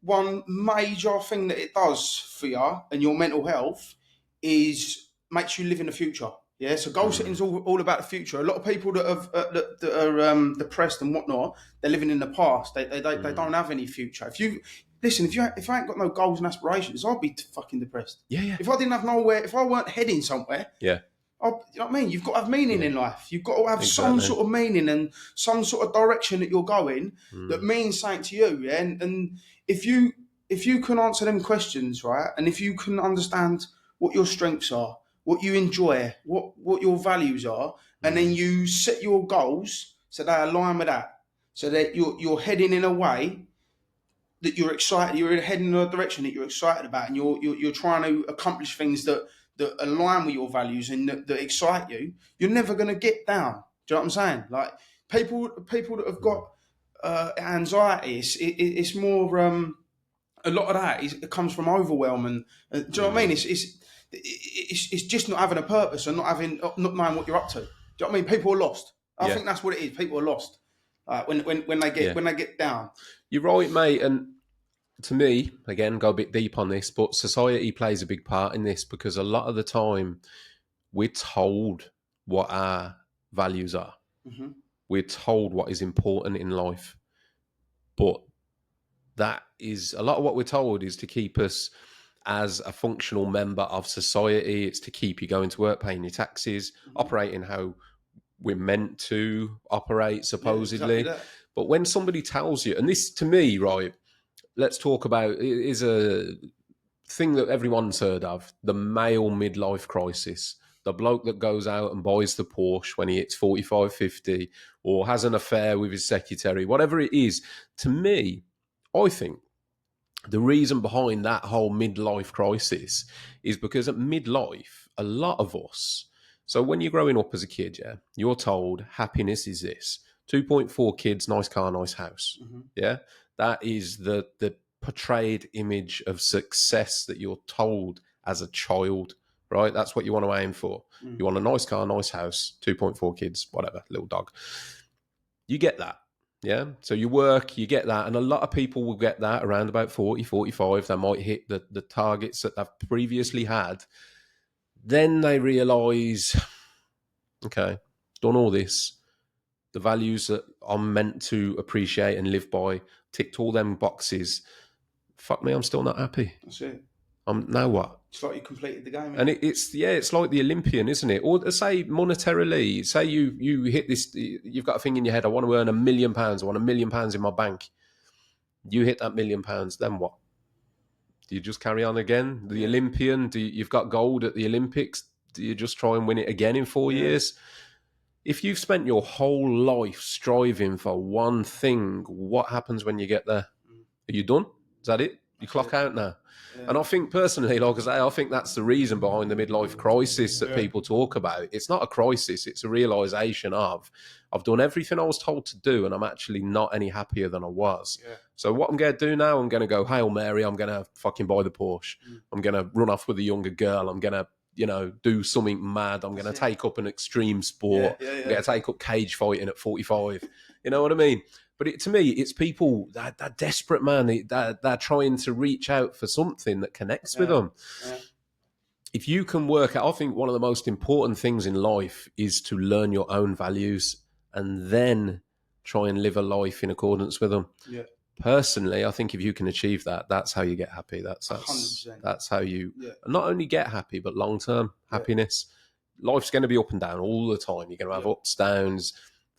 one major thing that it does for you and your mental health is makes you live in the future. Yeah, so goal setting is all about the future. A lot of people that are depressed and whatnot, they're living in the past. They don't have any future. If I ain't got no goals and aspirations, I'd be fucking depressed. Yeah. If I didn't have nowhere, if I weren't heading somewhere, Yeah. you know what I mean? You've got to have meaning in life. You've got to have some sort of meaning and some sort of direction that you're going that means something to you. Yeah, and if you can answer them questions, right, and if you can understand what your strengths are, what you enjoy, what your values are, and then you set your goals so they align with that, so that you're heading in a way that you're excited, you're heading in a direction that you're excited about, and you're trying to accomplish things that align with your values and that excite you, you're never going to get down. Do you know what I'm saying? Like, people that have got anxiety, it's more a lot of that it comes from overwhelm, and do you know what I mean? It's just not having a purpose and not knowing what you're up to. Do you know what I mean? People are lost. I think that's what it is. People are lost when they get down. You're right, mate. And to me, again, go a bit deep on this, but society plays a big part in this, because a lot of the time we're told what our values are. We're told what is important in life, but that is a lot of what we're told is to keep us as a functional member of society. It's to keep you going to work, paying your taxes, operating how we're meant to operate, supposedly. Exactly. But when somebody tells you, and this to me, right, let's talk about, it is a thing that everyone's heard of, the male midlife crisis. The bloke that goes out and buys the Porsche when he hits 45, 50, or has an affair with his secretary, whatever it is. To me, I think the reason behind that whole midlife crisis is because at midlife, a lot of us, so when you're growing up as a kid, yeah, you're told happiness is this: 2.4 kids, nice car, nice house. Yeah, that is the portrayed image of success that you're told as a child, right? That's what you want to aim for. You want a nice car, nice house, 2.4 kids, whatever, little dog. You get that. Yeah. So you work, you get that. And a lot of people will get that around about 40, 45. They might hit the targets that they've previously had. Then they realise, okay, done all this. The values that I'm meant to appreciate and live by, ticked all them boxes. Fuck me, I'm still not happy. That's it. Now what? It's like you completed the game. And it's like the Olympian, isn't it? Or say monetarily, say you hit this, you've got a thing in your head, I want to earn £1 million, I want £1 million in my bank. You hit that £1 million, then what? Do you just carry on again? The Olympian, you've got gold at the Olympics, do you just try and win it again in 4 years? If you've spent your whole life striving for one thing, what happens when you get there? Are you done? Is that it? You clock out now? Yeah. And I think personally, like I say, I think that's the reason behind the midlife crisis that people talk about. It's not a crisis. It's a realisation of, I've done everything I was told to do and I'm actually not any happier than I was. Yeah. So what I'm going to do now, I'm going to go, Hail Mary, I'm going to fucking buy the Porsche. I'm going to run off with a younger girl. I'm going to, do something mad. I'm going to take up an extreme sport. I'm going to take up cage fighting at 45. You know what I mean? But to me, it's people that are desperate, man. They're trying to reach out for something that connects with them. Yeah. If you can work out, I think one of the most important things in life is to learn your own values and then try and live a life in accordance with them. Yeah. Personally, I think if you can achieve that, that's how you get happy. That's 100%. That's how you not only get happy, but long-term happiness. Life's going to be up and down all the time. You're going to have ups, downs.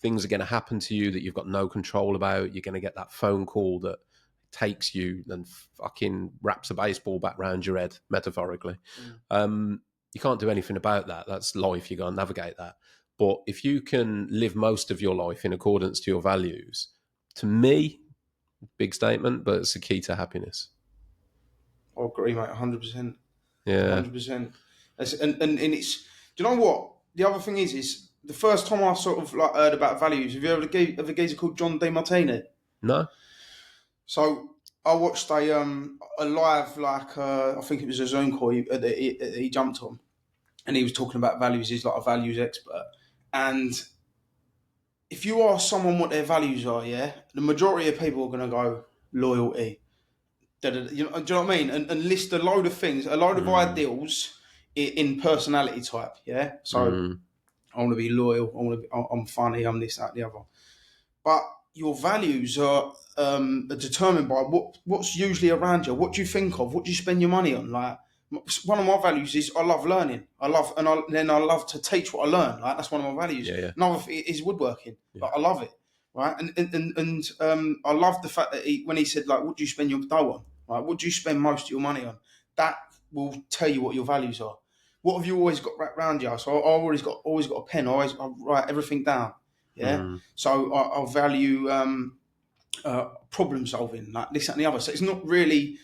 things are going to happen to you that you've got no control about. You're going to get that phone call that takes you and fucking wraps a baseball bat round your head, metaphorically. You can't do anything about that. That's life. You got to navigate that. But if you can live most of your life in accordance to your values, to me, big statement, but it's a key to happiness. I agree, mate, 100%. Yeah. 100%. And it's, do you know what? The other thing is the first time I sort of like heard about values, have you ever of a geezer called John DeMartini? No? So I watched a live, like, I think it was a Zoom call he jumped on, and he was talking about values. He's like a values expert. And if you ask someone what their values are, yeah, the majority of people are going to go loyalty. You know, do you know what I mean? And list a load of things, a load of ideals in personality type, yeah? So I want to be loyal, I'm funny, I'm this, that, the other. But your values are determined by what's usually around you. What do you think of? What do you spend your money on? Like, one of my values is I love learning. I love to teach what I learn. Like, that's one of my values. Yeah. Another is woodworking. Like, I love it. Right, and I love the fact that when he said, like, what do you spend your dough on? Right, what do you spend most of your money on? That will tell you what your values are. What have you always got wrapped around you? So I've always got a pen. I write everything down. Yeah. So I value problem solving, like this, that, and the other. So it's not really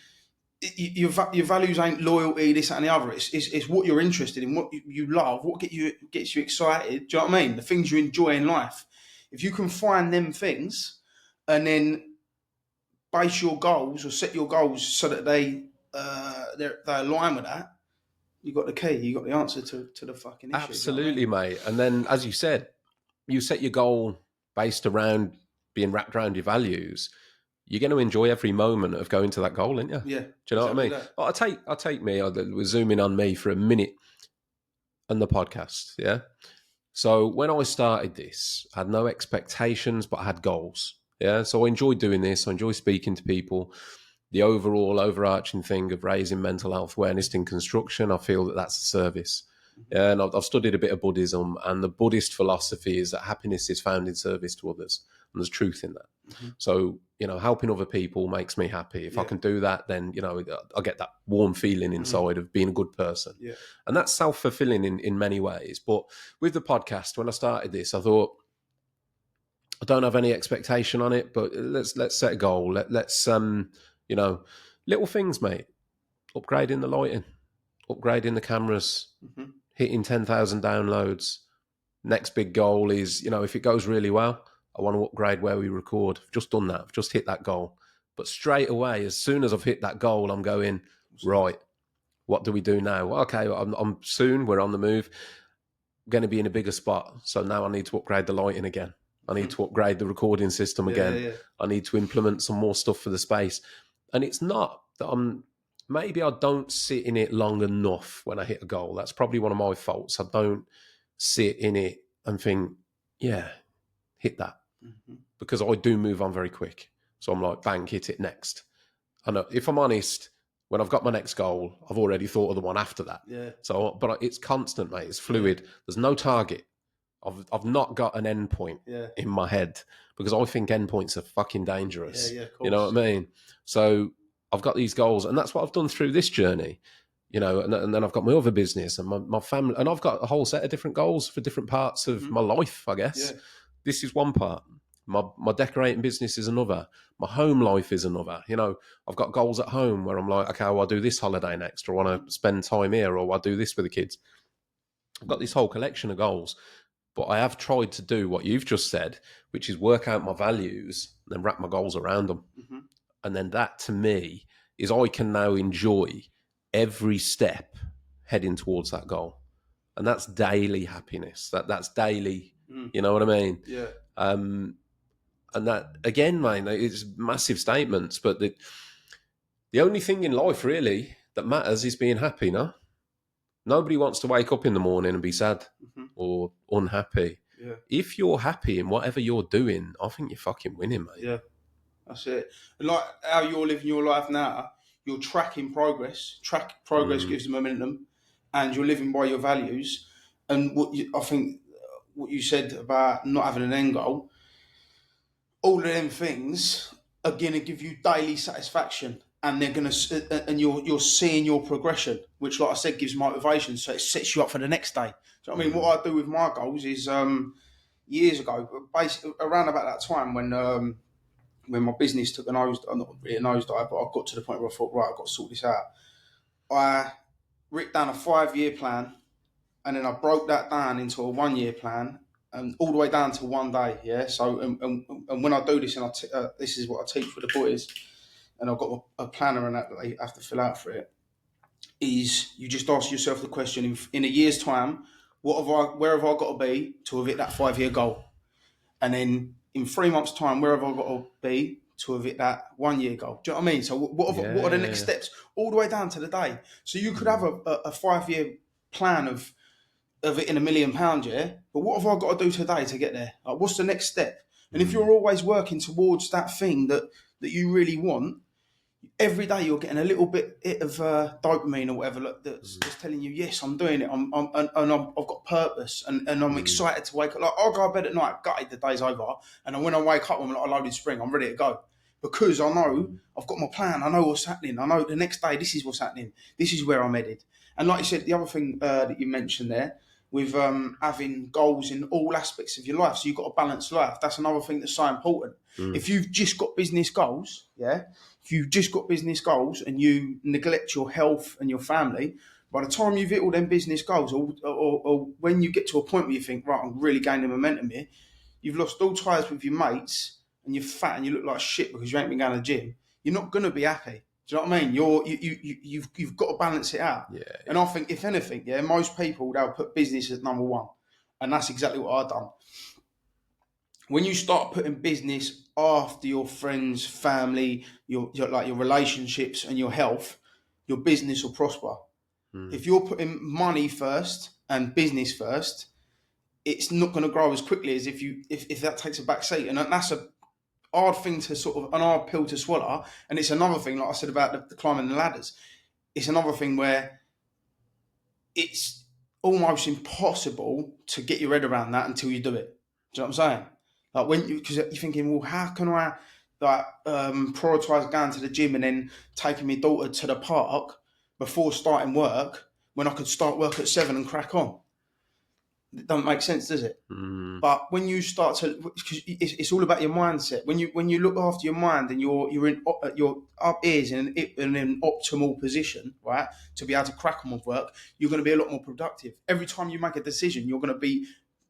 your values ain't loyalty, this, that, and the other. It's what you're interested in, what you love, what gets you excited. Do you know what I mean? The things you enjoy in life. If you can find them things, and then base your goals or set your goals so that they align with that, you got the key. You got the answer to the fucking issue. Absolutely, you know what I mean? mate. And then, as you said, you set your goal based around being wrapped around your values. You're going to enjoy every moment of going to that goal, aren't you? Yeah. Do you know what I mean? Well, I'll take me. We're zooming on me for a minute and the podcast. Yeah. So when I started this, I had no expectations, but I had goals. Yeah. So I enjoyed doing this. I enjoy speaking to people. The overall overarching thing of raising mental health awareness in construction, I feel that that's a service. Yeah, and I've studied a bit of Buddhism, and the Buddhist philosophy is that happiness is found in service to others, and there's truth in that. So, you know, helping other people makes me happy. If I can do that, then, you know, I get that warm feeling inside of being a good person. Yeah. And that's self-fulfilling in many ways. But with the podcast, when I started this, I thought, I don't have any expectation on it, but let's set a goal. Let's you know, little things, mate. Upgrading the lighting, upgrading the cameras, hitting 10,000 downloads. Next big goal is, you know, if it goes really well, I want to upgrade where we record. I've just done that. I've just hit that goal. But straight away, as soon as I've hit that goal, I'm going, right, what do we do now? Well, okay, I'm soon, we're on the move. I'm going to be in a bigger spot. So now I need to upgrade the lighting again. I need to upgrade the recording system again. Yeah. I need to implement some more stuff for the space. And it's not that maybe I don't sit in it long enough when I hit a goal. That's probably one of my faults. I don't sit in it and think, yeah, hit that. Because I do move on very quick. So I'm like, bang, hit it next. And if I'm honest, when I've got my next goal, I've already thought of the one after that. Yeah. So, but it's constant, mate. It's fluid. There's no target. I've not got an end point in my head because I think end points are fucking dangerous. Yeah, of course. You know what I mean? So I've got these goals, and that's what I've done through this journey. You know, and then I've got my other business and my family, and I've got a whole set of different goals for different parts of my life, I guess. Yeah. This is one part. My decorating business is another. My home life is another. You know, I've got goals at home where I'm like, okay, well, I'll do this holiday next, or I want to spend time here, or I'll do this with the kids. I've got this whole collection of goals. But I have tried to do what you've just said, which is work out my values and then wrap my goals around them. And then that, to me, is I can now enjoy every step heading towards that goal. And that's daily happiness. That's daily, you know what I mean? Yeah. And that, again, man, it's massive statements, but the only thing in life, really, that matters is being happy, no? Nobody wants to wake up in the morning and be sad or unhappy. Yeah. If you're happy in whatever you're doing, I think you're fucking winning, mate. Yeah. That's it. And like how you're living your life now, you're tracking progress. Progress gives momentum, and you're living by your values. And I think what you said about not having an end goal, all of them things are going to give you daily satisfaction, and they're going to, and you're seeing your progression, which, like I said, gives motivation. So it sets you up for the next day. So I mean, what I do with my goals is, years ago, basically around about that time when my business took a nosedive, not really a nosedive, but I got to the point where I thought, right, I've got to sort this out. I wrote down a 5-year plan, and then I broke that down into a 1-year plan, and all the way down to one day. Yeah. So, and when I do this, and this is what I teach with the boys, and I've got a planner and that they have to fill out for it. Is you just ask yourself the question: in a year's time, where have I got to be to have hit that 5-year goal? And then in 3 months' time, where have I got to be to have hit that 1-year goal? Do you know what I mean? So what are the next steps, all the way down to the day? So you could have a 5-year plan of hitting £1 million, yeah. But what have I got to do today to get there? Like, what's the next step? And if you're always working towards that thing that you really want, every day you're getting a little bit of dopamine or whatever that's just telling you, yes, I'm doing it. I've got purpose, and I'm excited to wake up. Like, I'll go to bed at night, gutted the day's over, and then when I wake up, I'm like a loaded spring. I'm ready to go because I know I've got my plan. I know what's happening. I know the next day this is what's happening. This is where I'm headed. And like you said, the other thing that you mentioned there, with having goals in all aspects of your life, so you've got a balanced life. That's another thing that's so important. If you've just got business goals, yeah, if you've just got business goals and you neglect your health and your family, by the time you've hit all them business goals, or when you get to a point where you think, right, I'm really gaining momentum here, you've lost all ties with your mates, and you're fat and you look like shit because you ain't been going to the gym, you're not going to be happy. Do you know what I mean? You've got to balance it out. Yeah. And I think, if anything, yeah, most people, they'll put business as number one. And that's exactly what I've done. When you start putting business after your friends, family, your relationships and your health, your business will prosper. If you're putting money first and business first, it's not going to grow as quickly as if that takes a back seat. And that's a hard thing to an hard pill to swallow. And it's another thing, like I said about the climbing the ladders, it's another thing where it's almost impossible to get your head around that until you do it. Do you know what I'm saying? Like, because you're thinking, well, how can I prioritise going to the gym and then taking my daughter to the park before starting work when I could start work at 7 and crack on? It doesn't make sense, does it? But when you start to, because it's all about your mindset. When you look after your mind and you're up ears in an optimal position, right, to be able to crack on with work, you're going to be a lot more productive. Every time you make a decision, you're going to be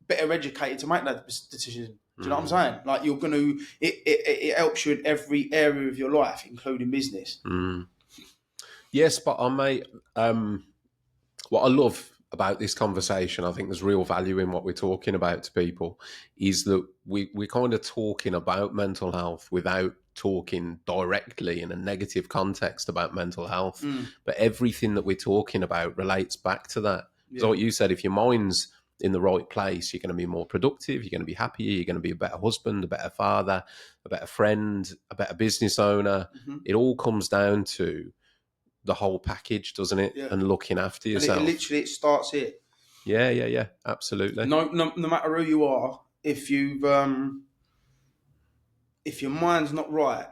better educated to make that decision. Do you know what I'm saying? Like, you're going to, it helps you in every area of your life, including business. Yes, but I mate, what I love about this conversation, I think there's real value in what we're talking about to people, is that we're kind of talking about mental health without talking directly in a negative context about mental health. But everything that we're talking about relates back to that. So what you said, if your mind's in the right place, you're going to be more productive, you're going to be happier, you're going to be a better husband, a better father, a better friend, a better business owner. It all comes down to the whole package, doesn't it? Yeah. And looking after yourself. And it starts here. Yeah, absolutely. No matter who you are, if your mind's not right,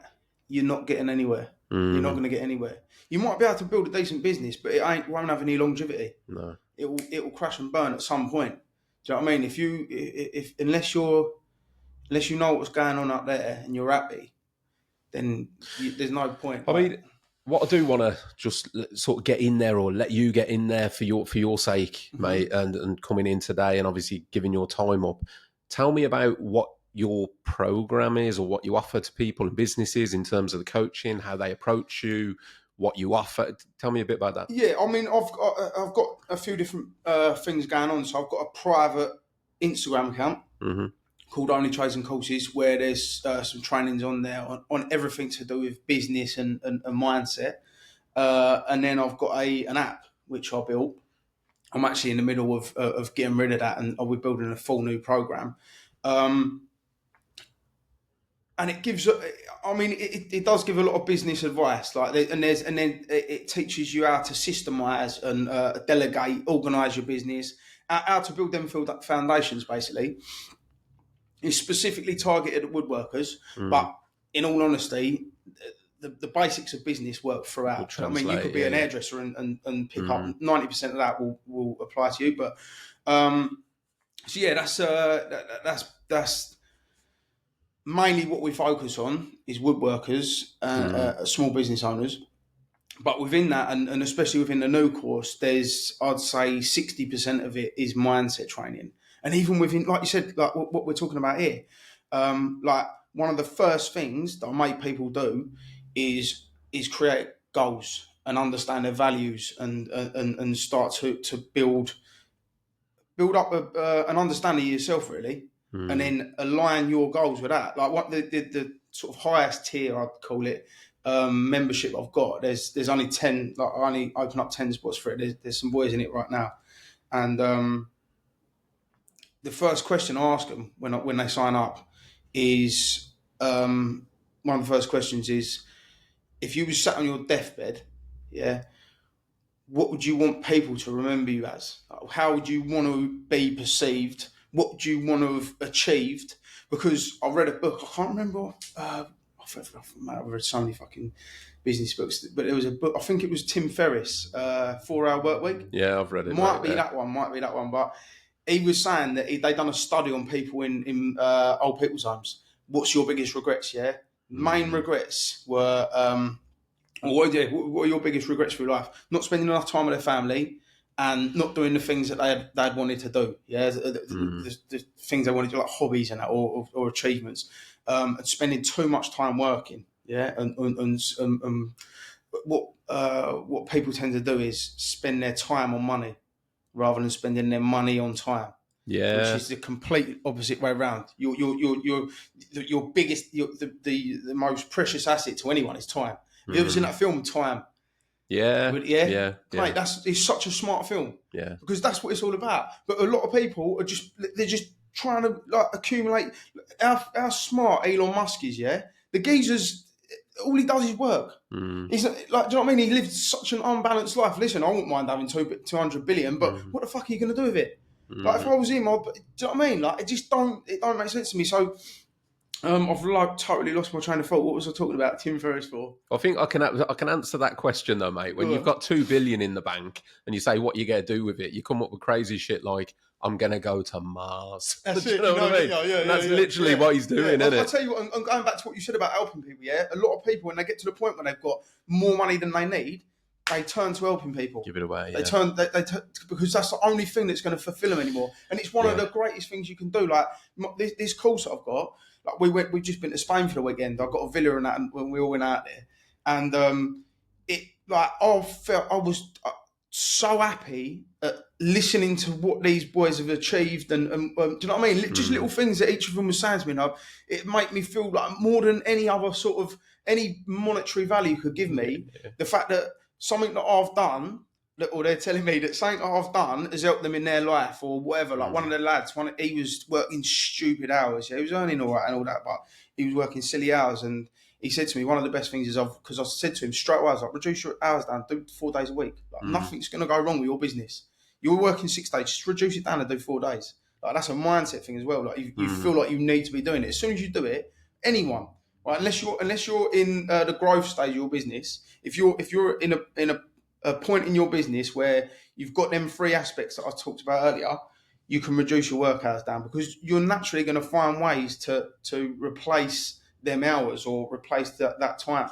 you're not getting anywhere. You're not going to get anywhere. You might be able to build a decent business, but it won't have any longevity. No, it will crash and burn at some point. Do you know what I mean? Unless you know what's going on up there and you're happy, then there's no point. I mean, what I do want to just sort of get in there, or let you get in there for your sake, mate, and coming in today and obviously giving your time up. Tell me about what your program is, or what you offer to people and businesses in terms of the coaching, how they approach you, what you offer. Tell me a bit about that. Yeah, I mean, I've got a few different things going on. So I've got a private Instagram account called Only Trades and Courses, where there's some trainings on there on everything to do with business and mindset. And then I've got an app which I built. I'm actually in the middle of getting rid of that, and I'll be building a full new program. And it gives, I mean, it does give a lot of business advice, and then it teaches you how to systemize and delegate, organize your business, how to build them foundations, basically. It's specifically targeted at woodworkers, but in all honesty, the basics of business work throughout. Do you know what I mean? You could be an hairdresser and pick up 90% of that will apply to you. But so yeah, that's mainly what we focus on is woodworkers, small business owners. But within that, and especially within the new course, there's, I'd say, 60% of it is mindset training. And even within, like you said, like what we're talking about here, like one of the first things that I make people do is create goals and understand their values and start to build up an understanding of yourself, really, and then align your goals with that. Like what the sort of highest tier, I'd call it, membership I've got. There's only 10. Like I only open up 10 spots for it. There's some boys in it right now, and the first question I ask them when they sign up is one of the first questions is, if you were sat on your deathbed, yeah, what would you want people to remember you as? How would you want to be perceived? What do you want to have achieved? Because I read a book, I can't remember, I've read so many fucking business books, but there was a book, I think it was Tim Ferriss, 4-Hour Work Week. Yeah, I've read it. Might be that one, but he was saying that they'd done a study on people in old people's homes. What's your biggest regrets, yeah? Main regrets were... what are your biggest regrets for your life? Not spending enough time with their family and not doing the things that they'd wanted to do. Yeah, the things they wanted to do, like hobbies and that, or achievements, and spending too much time working. Yeah, and what people tend to do is spend their time on money rather than spending their money on time. Yeah, which is the complete opposite way around. Your biggest, the most precious asset to anyone is time. Have you ever seen that film, Time? Yeah. Mate, it's such a smart film. Yeah. Because that's what it's all about. But a lot of people are they're just trying to like accumulate. How smart Elon Musk is, yeah? The geezer's, all he does is work. He's like, do you know what I mean? He lives such an unbalanced life. Listen, I wouldn't mind having 200 billion, but what the fuck are you going to do with it? Like if I was him, do you know what I mean? Like it don't make sense to me. So I've totally lost my train of thought. What was I talking about Tim Ferriss for? I think I can answer that question though, mate. When you've got 2 billion in the bank and you say what you going to do with it, you come up with crazy shit like, I'm going to go to Mars. That's Do you know what I mean? Yeah, that's literally what he's doing, isn't it? I'll tell you what, and going back to what you said about helping people, yeah, a lot of people, when they get to the point where they've got more money than they need, they turn to helping people. Give it away. They turn because that's the only thing that's going to fulfill them anymore. And it's one of the greatest things you can do. Like this course that I've got, like we've just been to Spain for the weekend. I've got a villa and that, and when we all went out there, and I was so happy at listening to what these boys have achieved, and do you know what I mean? Just little things that each of them was saying to me, and it made me feel like more than any other sort of any monetary value could give me. The fact that something that I've done, or they're telling me that something that I've done has helped them in their life or whatever. Like one of the lads, he was working stupid hours. Yeah, he was earning all right and all that, but he was working silly hours. And he said to me, one of the best things is because I said to him straight away, I was like, reduce your hours down, do 4 days a week. Like nothing's going to go wrong with your business. You're working 6 days, just reduce it down and do 4 days. Like that's a mindset thing as well. Like you feel like you need to be doing it. As soon as you do it, anyone, right? Unless you're in the growth stage of your business, if you're in a point in your business where you've got them 3 aspects that I talked about earlier, you can reduce your work hours down because you're naturally going to find ways to replace them hours or replace that time.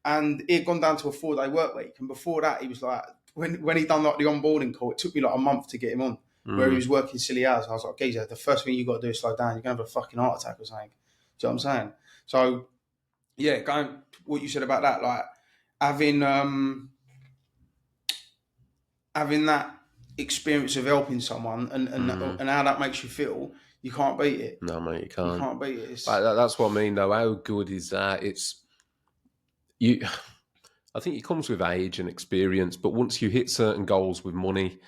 And he had gone down to a 4-day work week, and before that, he was like, when he done like the onboarding call, it took me like a month to get him on, where he was working silly hours. I was like, geezer, the first thing you got to do is slow down. You're going to have a fucking heart attack or something. Do you know what I'm saying? So, yeah, going what you said about that, like having that experience of helping someone and how that makes you feel, you can't beat it. No, mate, you can't. You can't beat it. That's what I mean, though. How good is that? I think it comes with age and experience, but once you hit certain goals with money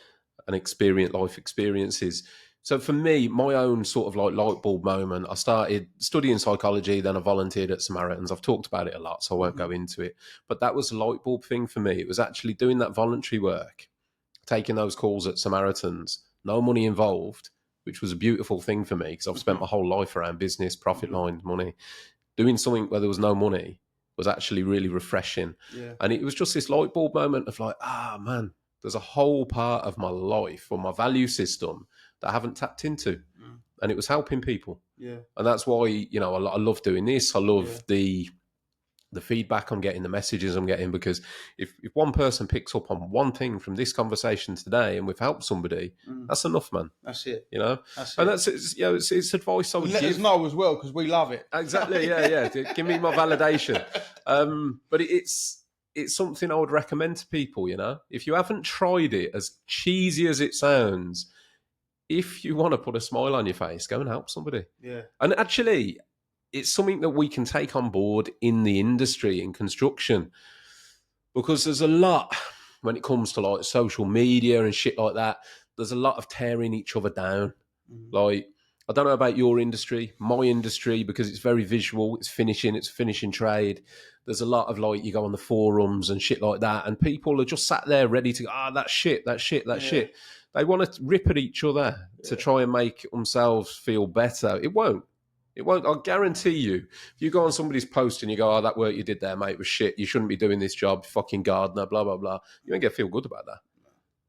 and life experiences. So for me, my own sort of like light bulb moment, I started studying psychology, then I volunteered at Samaritans. I've talked about it a lot, so I won't go into it. But that was a light bulb thing for me. It was actually doing that voluntary work, taking those calls at Samaritans, no money involved, which was a beautiful thing for me because I've spent my whole life around business, profit lines, money. Doing something where there was no money was actually really refreshing. Yeah. And it was just this light bulb moment of like, man, there's a whole part of my life or my value system that I haven't tapped into. And it was helping people. Yeah. And that's why, you know, I love doing this. I love the feedback I'm getting, the messages I'm getting, because if one person picks up on one thing from this conversation today and we've helped somebody, that's enough, man. That's it. You know? That's And it. that's, you know, it's advice I would Let give. us know as well, because we love it. Exactly, yeah. Give me my validation. But it's something I would recommend to people, you know? If you haven't tried it, as cheesy as it sounds, if you want to put a smile on your face, go and help somebody. Yeah. And actually, it's something that we can take on board in the industry, in construction, because there's a lot when it comes to like social media and shit like that. There's a lot of tearing each other down. Like, I don't know about your industry, my industry, because it's very visual. It's a finishing trade. There's a lot of like, you go on the forums and shit like that, and people are just sat there ready to go, that shit. They want to rip at each other to try and make themselves feel better. It won't. I guarantee you, if you go on somebody's post and you go, that work you did there, mate, was shit. You shouldn't be doing this job, fucking gardener, blah, blah, blah. You ain't going to feel good about that.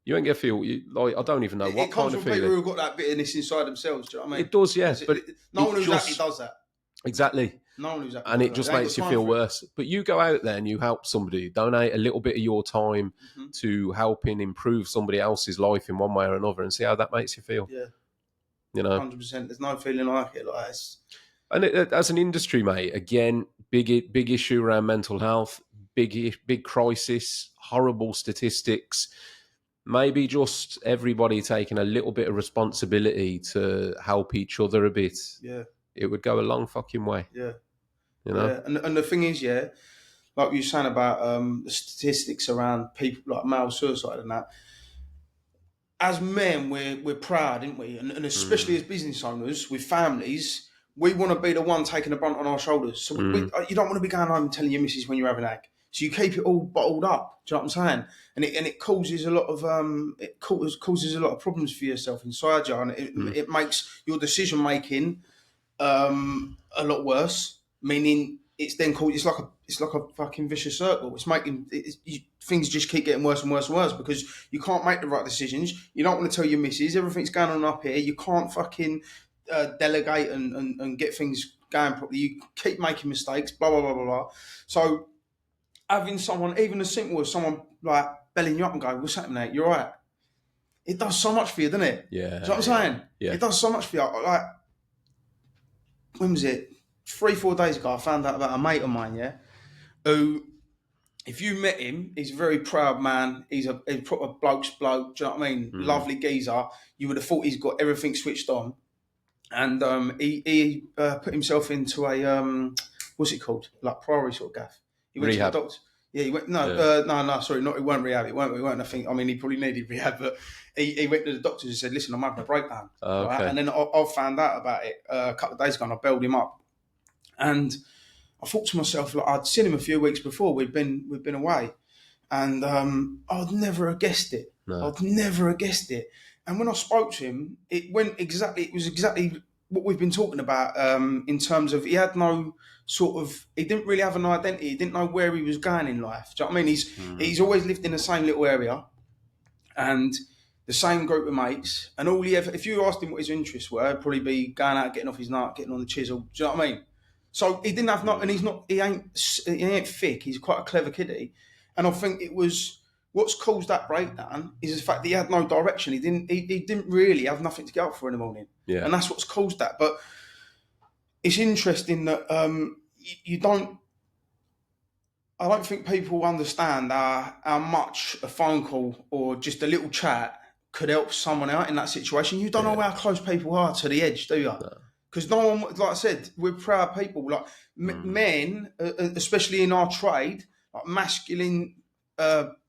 You ain't going to feel, like, I don't even know what It kind comes of from feeling. people who've got that bitterness inside themselves, do you know what I mean? It does, yeah. But no one who's happy does that. Exactly. No one who's happy And does it that. just They ain't makes got you time feel for it. worse. But you go out there and you help somebody, donate a little bit of your time to helping improve somebody else's life in one way or another, and see how that makes you feel. Yeah. You know? 100%. There's no feeling like it. Like it's... And as an industry, mate, again, big issue around mental health, big crisis, horrible statistics. Maybe just everybody taking a little bit of responsibility to help each other a bit. Yeah. It would go a long fucking way. Yeah. You know? Yeah. And the thing is, like you were saying about the statistics around people like male suicide and that. As men, we're proud, aren't we? And especially as business owners with families, we want to be the one taking the brunt on our shoulders. So you don't want to be going home and telling your missus when you're having an ag. So you keep it all bottled up. Do you know what I'm saying? And it causes a lot of causes a lot of problems for yourself inside you, and it makes your decision making a lot worse. Meaning it's then called it's like a fucking vicious circle. It's making things just keep getting worse and worse and worse because you can't make the right decisions. You don't want to tell your missus everything's going on up here. You can't fucking delegate and get things going properly. You keep making mistakes. Blah blah blah blah blah. So having someone, even as simple as someone like belling you up and going, "What's happening, mate? You're right." It does so much for you, doesn't it? Yeah. Do you know what I'm saying? Yeah. It does so much for you. Like, when was it? 3-4 days ago, I found out about a mate of mine, who, if you met him, he's a very proud man. He's a proper bloke's bloke. Do you know what I mean? Lovely geezer. You would have thought he's got everything switched on. And he put himself into a, what's it called? Like Priory sort of gaff. He went Rehab. to the doctor. Yeah, he went, sorry, not, it weren't rehab. It weren't nothing. I mean, he probably needed rehab, but he went to the doctors and said, listen, I'm having a breakdown. Okay. Right? And then I found out about it a couple of days ago and I belled him up. And I thought to myself, like, I'd seen him a few weeks before. We'd been away, and I'd never have guessed it. No. I'd never have guessed it. And when I spoke to him, it was exactly what we've been talking about in terms of he had no he didn't really have an identity. He didn't know where he was going in life. Do you know what I mean? He's always lived in the same little area, and the same group of mates. And all he ever, if you asked him what his interests were, it'd probably be going out, getting off his nut, getting on the chisel. Do you know what I mean? So he didn't have and he ain't thick. He's quite a clever kiddie, and I think it was what's caused that breakdown is the fact that he had no direction. He didn't really have nothing to get up for in the morning, and that's what's caused that. But it's interesting that you don't. I don't think people understand how much a phone call or just a little chat could help someone out in that situation. You don't know how close people are to the edge, do you? No. Because no one, like I said, we're proud people. Like men, especially in our trade, like masculine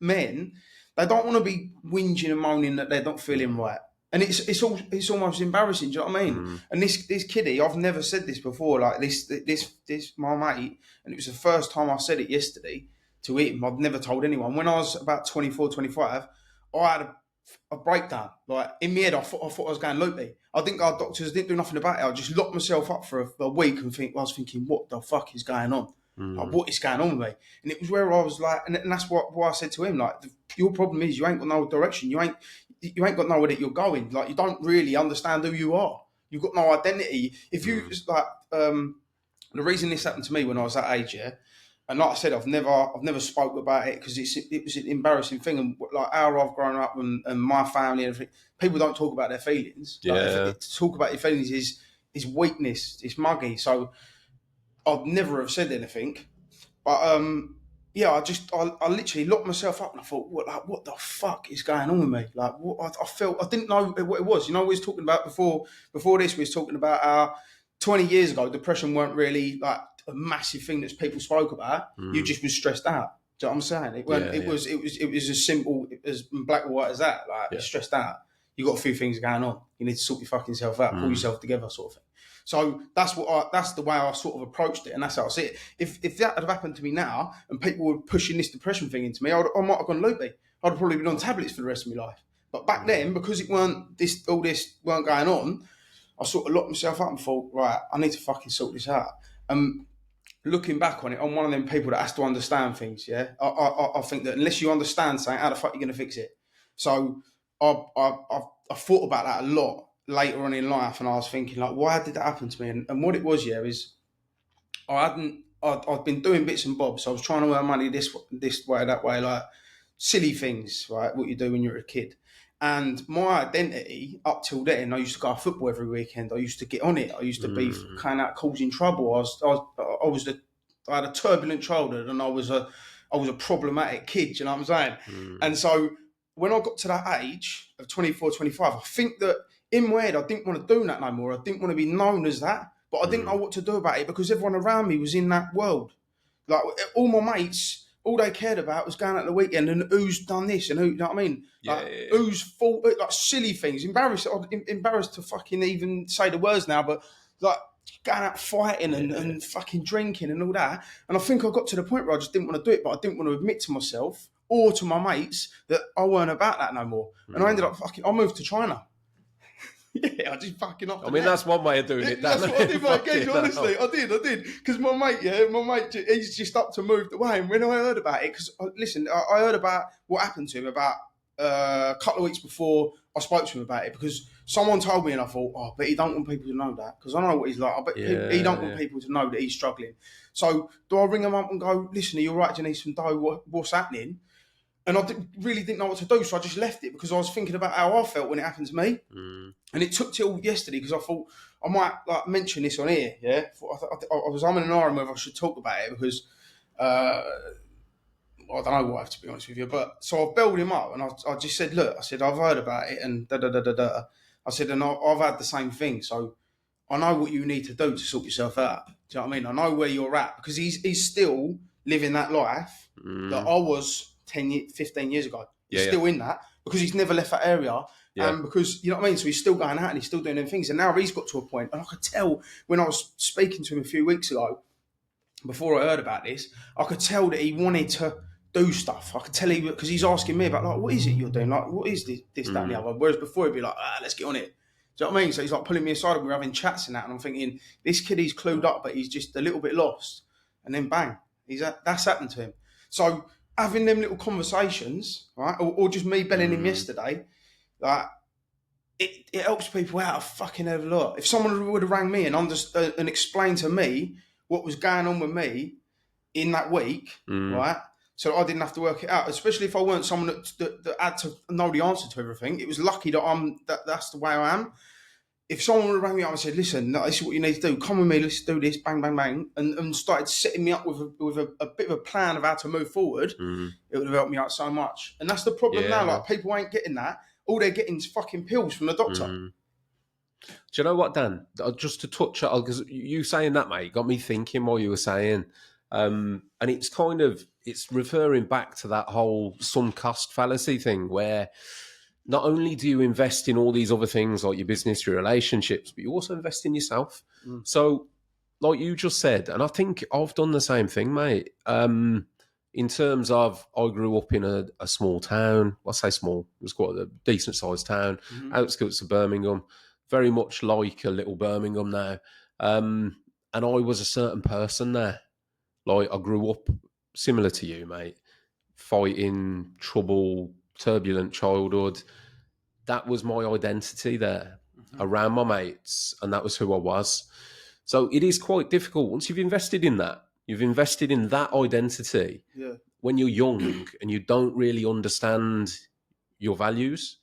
men, they don't want to be whinging and moaning that they're not feeling right. And it's almost embarrassing. Do you know what I mean? And this kiddie, I've never said this before. Like this my mate, and it was the first time I said it yesterday to him. I've never told anyone. When I was about 24, 25, I had a breakdown. Like in my head, I thought I was going loopy. I didn't go to doctors, didn't do nothing about it. I just locked myself up for a week and I was thinking, what the fuck is going on? Like, what is going on with me? And it was where I was like, and that's why I said to him, like, your problem is you ain't got no direction. You ain't got nowhere that you're going. Like, you don't really understand who you are. You've got no identity. If you just like, the reason this happened to me when I was that age, yeah, and like I said, I've never spoke about it because it was an embarrassing thing. And like how I've grown up and my family and everything, people don't talk about their feelings. Like, to talk about your feelings is weakness. It's muggy. So I'd never have said anything. But yeah, I literally locked myself up and I thought, what the fuck is going on with me? Like, what I felt, I didn't know what it was. You know, we was talking about before this, we was talking about how 20 years ago, depression weren't really like a massive thing that people spoke about. You just was stressed out. Do you know what I'm saying? It was as simple as black and white as that. Like, you're stressed out. You got a few things going on. You need to sort your fucking self out, pull yourself together, sort of thing. So that's the way I sort of approached it, and that's how I see it. If that had happened to me now, and people were pushing this depression thing into me, I might have gone loopy. I'd have probably been on tablets for the rest of my life. But back then, because all this weren't going on, I sort of locked myself up and thought, right, I need to fucking sort this out. Looking back on it, I'm one of them people that has to understand things. Yeah, I think that unless you understand something, how the fuck are you going to fix it? So I thought about that a lot later on in life, and I was thinking, like, why did that happen to me? And what it was, yeah, is I'd been doing bits and bobs. So I was trying to earn money this way, that way, like silly things, right? What you do when you're a kid. And my identity up till then, I used to go to football every weekend. I used to get on it. I used to be kind of causing trouble. I had a turbulent childhood, and I was a problematic kid. You know what I'm saying? And so when I got to that age of 24, 25, I think that in my head, I didn't want to do that no more. I didn't want to be known as that, but I didn't know what to do about it because everyone around me was in that world. Like all my mates, all they cared about was going out the weekend and who's done this and who, you know what I mean? Like, who's fault, like silly things. Embarrassed to fucking even say the words now, but like going out fighting and fucking drinking and all that. And I think I got to the point where I just didn't want to do it, but I didn't want to admit to myself or to my mates that I weren't about that no more. And I ended up I moved to China. Yeah, I just fucking off. I mean, that's one way of doing it. That's what I did, mate. Gage, honestly, I did. Because my mate, he's just up to move away. And when I heard about it, because listen, I heard about what happened to him about a couple of weeks before I spoke to him about it, because someone told me, and I thought, oh, but he don't want people to know that, because I know what he's like. I bet he don't want people to know that he's struggling. So do I ring him up and go, listen, are you all right? Do you need some dough? What's happening? And I really didn't know what to do, so I just left it because I was thinking about how I felt when it happened to me. And it took till yesterday because I thought I might like mention this on here. Yeah, I was umming and ahhing whether I should talk about it because I don't know why, to be honest with you. But so I belled him up and I just said, look, I said I've heard about it and da da da da da. I said, and I've had the same thing, so I know what you need to do to sort yourself out. Do you know what I mean? I know where you're at, because he's still living that life that I was 15 years ago. He's still in that because he's never left that area. And because, you know what I mean? So he's still going out and he's still doing them things. And now he's got to a point, and I could tell when I was speaking to him a few weeks ago, before I heard about this, I could tell that he wanted to do stuff. I could tell because he's asking me about, like, what is it you're doing? Like, what is this, that, and the other? Whereas before he'd be like, let's get on it. Do you know what I mean? So he's like pulling me aside and we're having chats and that. And I'm thinking, this kid, he's clued up, but he's just a little bit lost. And then bang, that's happened to him. So having them little conversations, right, or just me belling him yesterday, like, it helps people out a fucking hell of a lot. If someone would have rang me and explained to me what was going on with me in that week, right, so I didn't have to work it out, especially if I weren't someone that had to know the answer to everything. It was lucky that that's the way I am. If someone would have rang me up and said, listen, this is what you need to do, come with me, let's do this, bang, bang, bang, and started setting me up with a bit of a plan of how to move forward, it would have helped me out so much. And that's the problem now, like, people ain't getting that. All they're getting is fucking pills from the doctor. Do you know what, Dan? Just to touch on, because you saying that, mate, got me thinking while you were saying, and it's referring back to that whole sunk cost fallacy thing, where not only do you invest in all these other things like your business, your relationships, but you also invest in yourself. So, like you just said, and I think I've done the same thing, mate. in terms of, I grew up in a small town. I say small, it was quite a decent sized town, outskirts of Birmingham, very much like a little Birmingham now. And I was a certain person there. Like, I grew up similar to you, mate, fighting, trouble, turbulent childhood. That was my identity there around my mates, and that was who I was. So it is quite difficult once you've invested in that. You've invested in that identity Yeah. when you're young and you don't really understand your values.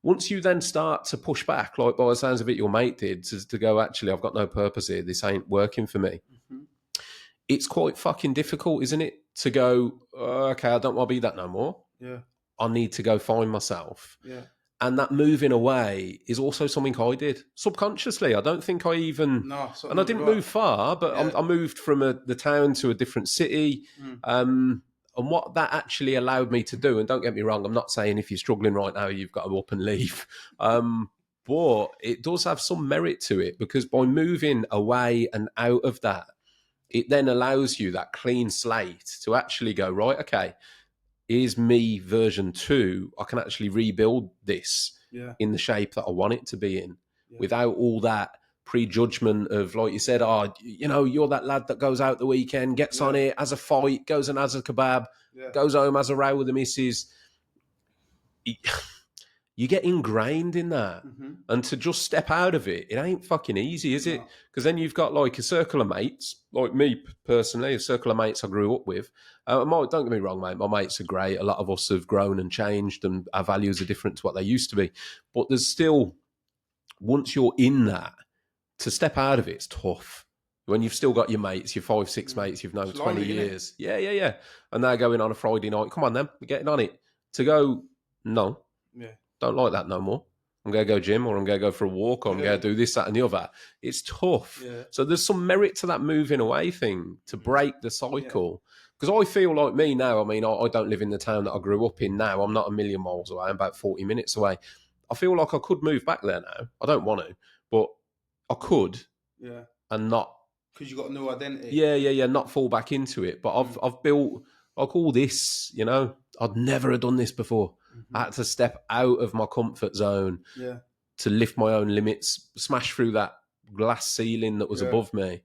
Once you then start to push back, like by the sounds of it, your mate did, to go, actually, I've got no purpose here. This ain't working for me. It's quite fucking difficult, isn't it? To go, okay, I don't want to be that no more. Yeah. I need to go find myself. Yeah. And that moving away is also something I did subconsciously. I don't think I even, and I didn't move far, but I moved from the town to a different city. And what that actually allowed me to do, and don't get me wrong, I'm not saying if you're struggling right now, you've got to up and leave. But it does have some merit to it, because by moving away and out of that, it then allows you that clean slate to actually go, right, okay, here's me version 2. I can actually rebuild this in the shape that I want it to be in, without all that prejudgment of, like you said, you're that lad that goes out the weekend, gets on it, has a fight, goes and has a kebab, goes home, has a row with the missus. You get ingrained in that. And to just step out of it, it ain't fucking easy, is it? Because then you've got like a circle of mates, like me personally, a circle of mates I grew up with. Don't get me wrong, mate, my mates are great. A lot of us have grown and changed, and our values are different to what they used to be. But there's still, once you're in that, to step out of it's tough. When you've still got your mates, your 5, 6 mates you've known 20 years. Yeah. And they're going on a Friday night. Come on then, we're getting on it. To go, no. Don't like that no more. I'm going to go gym, or I'm going to go for a walk, or I'm going to do this, that, and the other. It's tough. So there's some merit to that moving away thing to break the cycle. Because I feel like me now, I mean, I don't live in the town that I grew up in now. I'm not a million miles away. I'm about 40 minutes away. I feel like I could move back there now. I don't want to, but I could. And not. Because you've got a new identity. Yeah. Not fall back into it. But I've built, like, all this, I'd never have done this before. I had to step out of my comfort zone to lift my own limits, smash through that glass ceiling that was above me,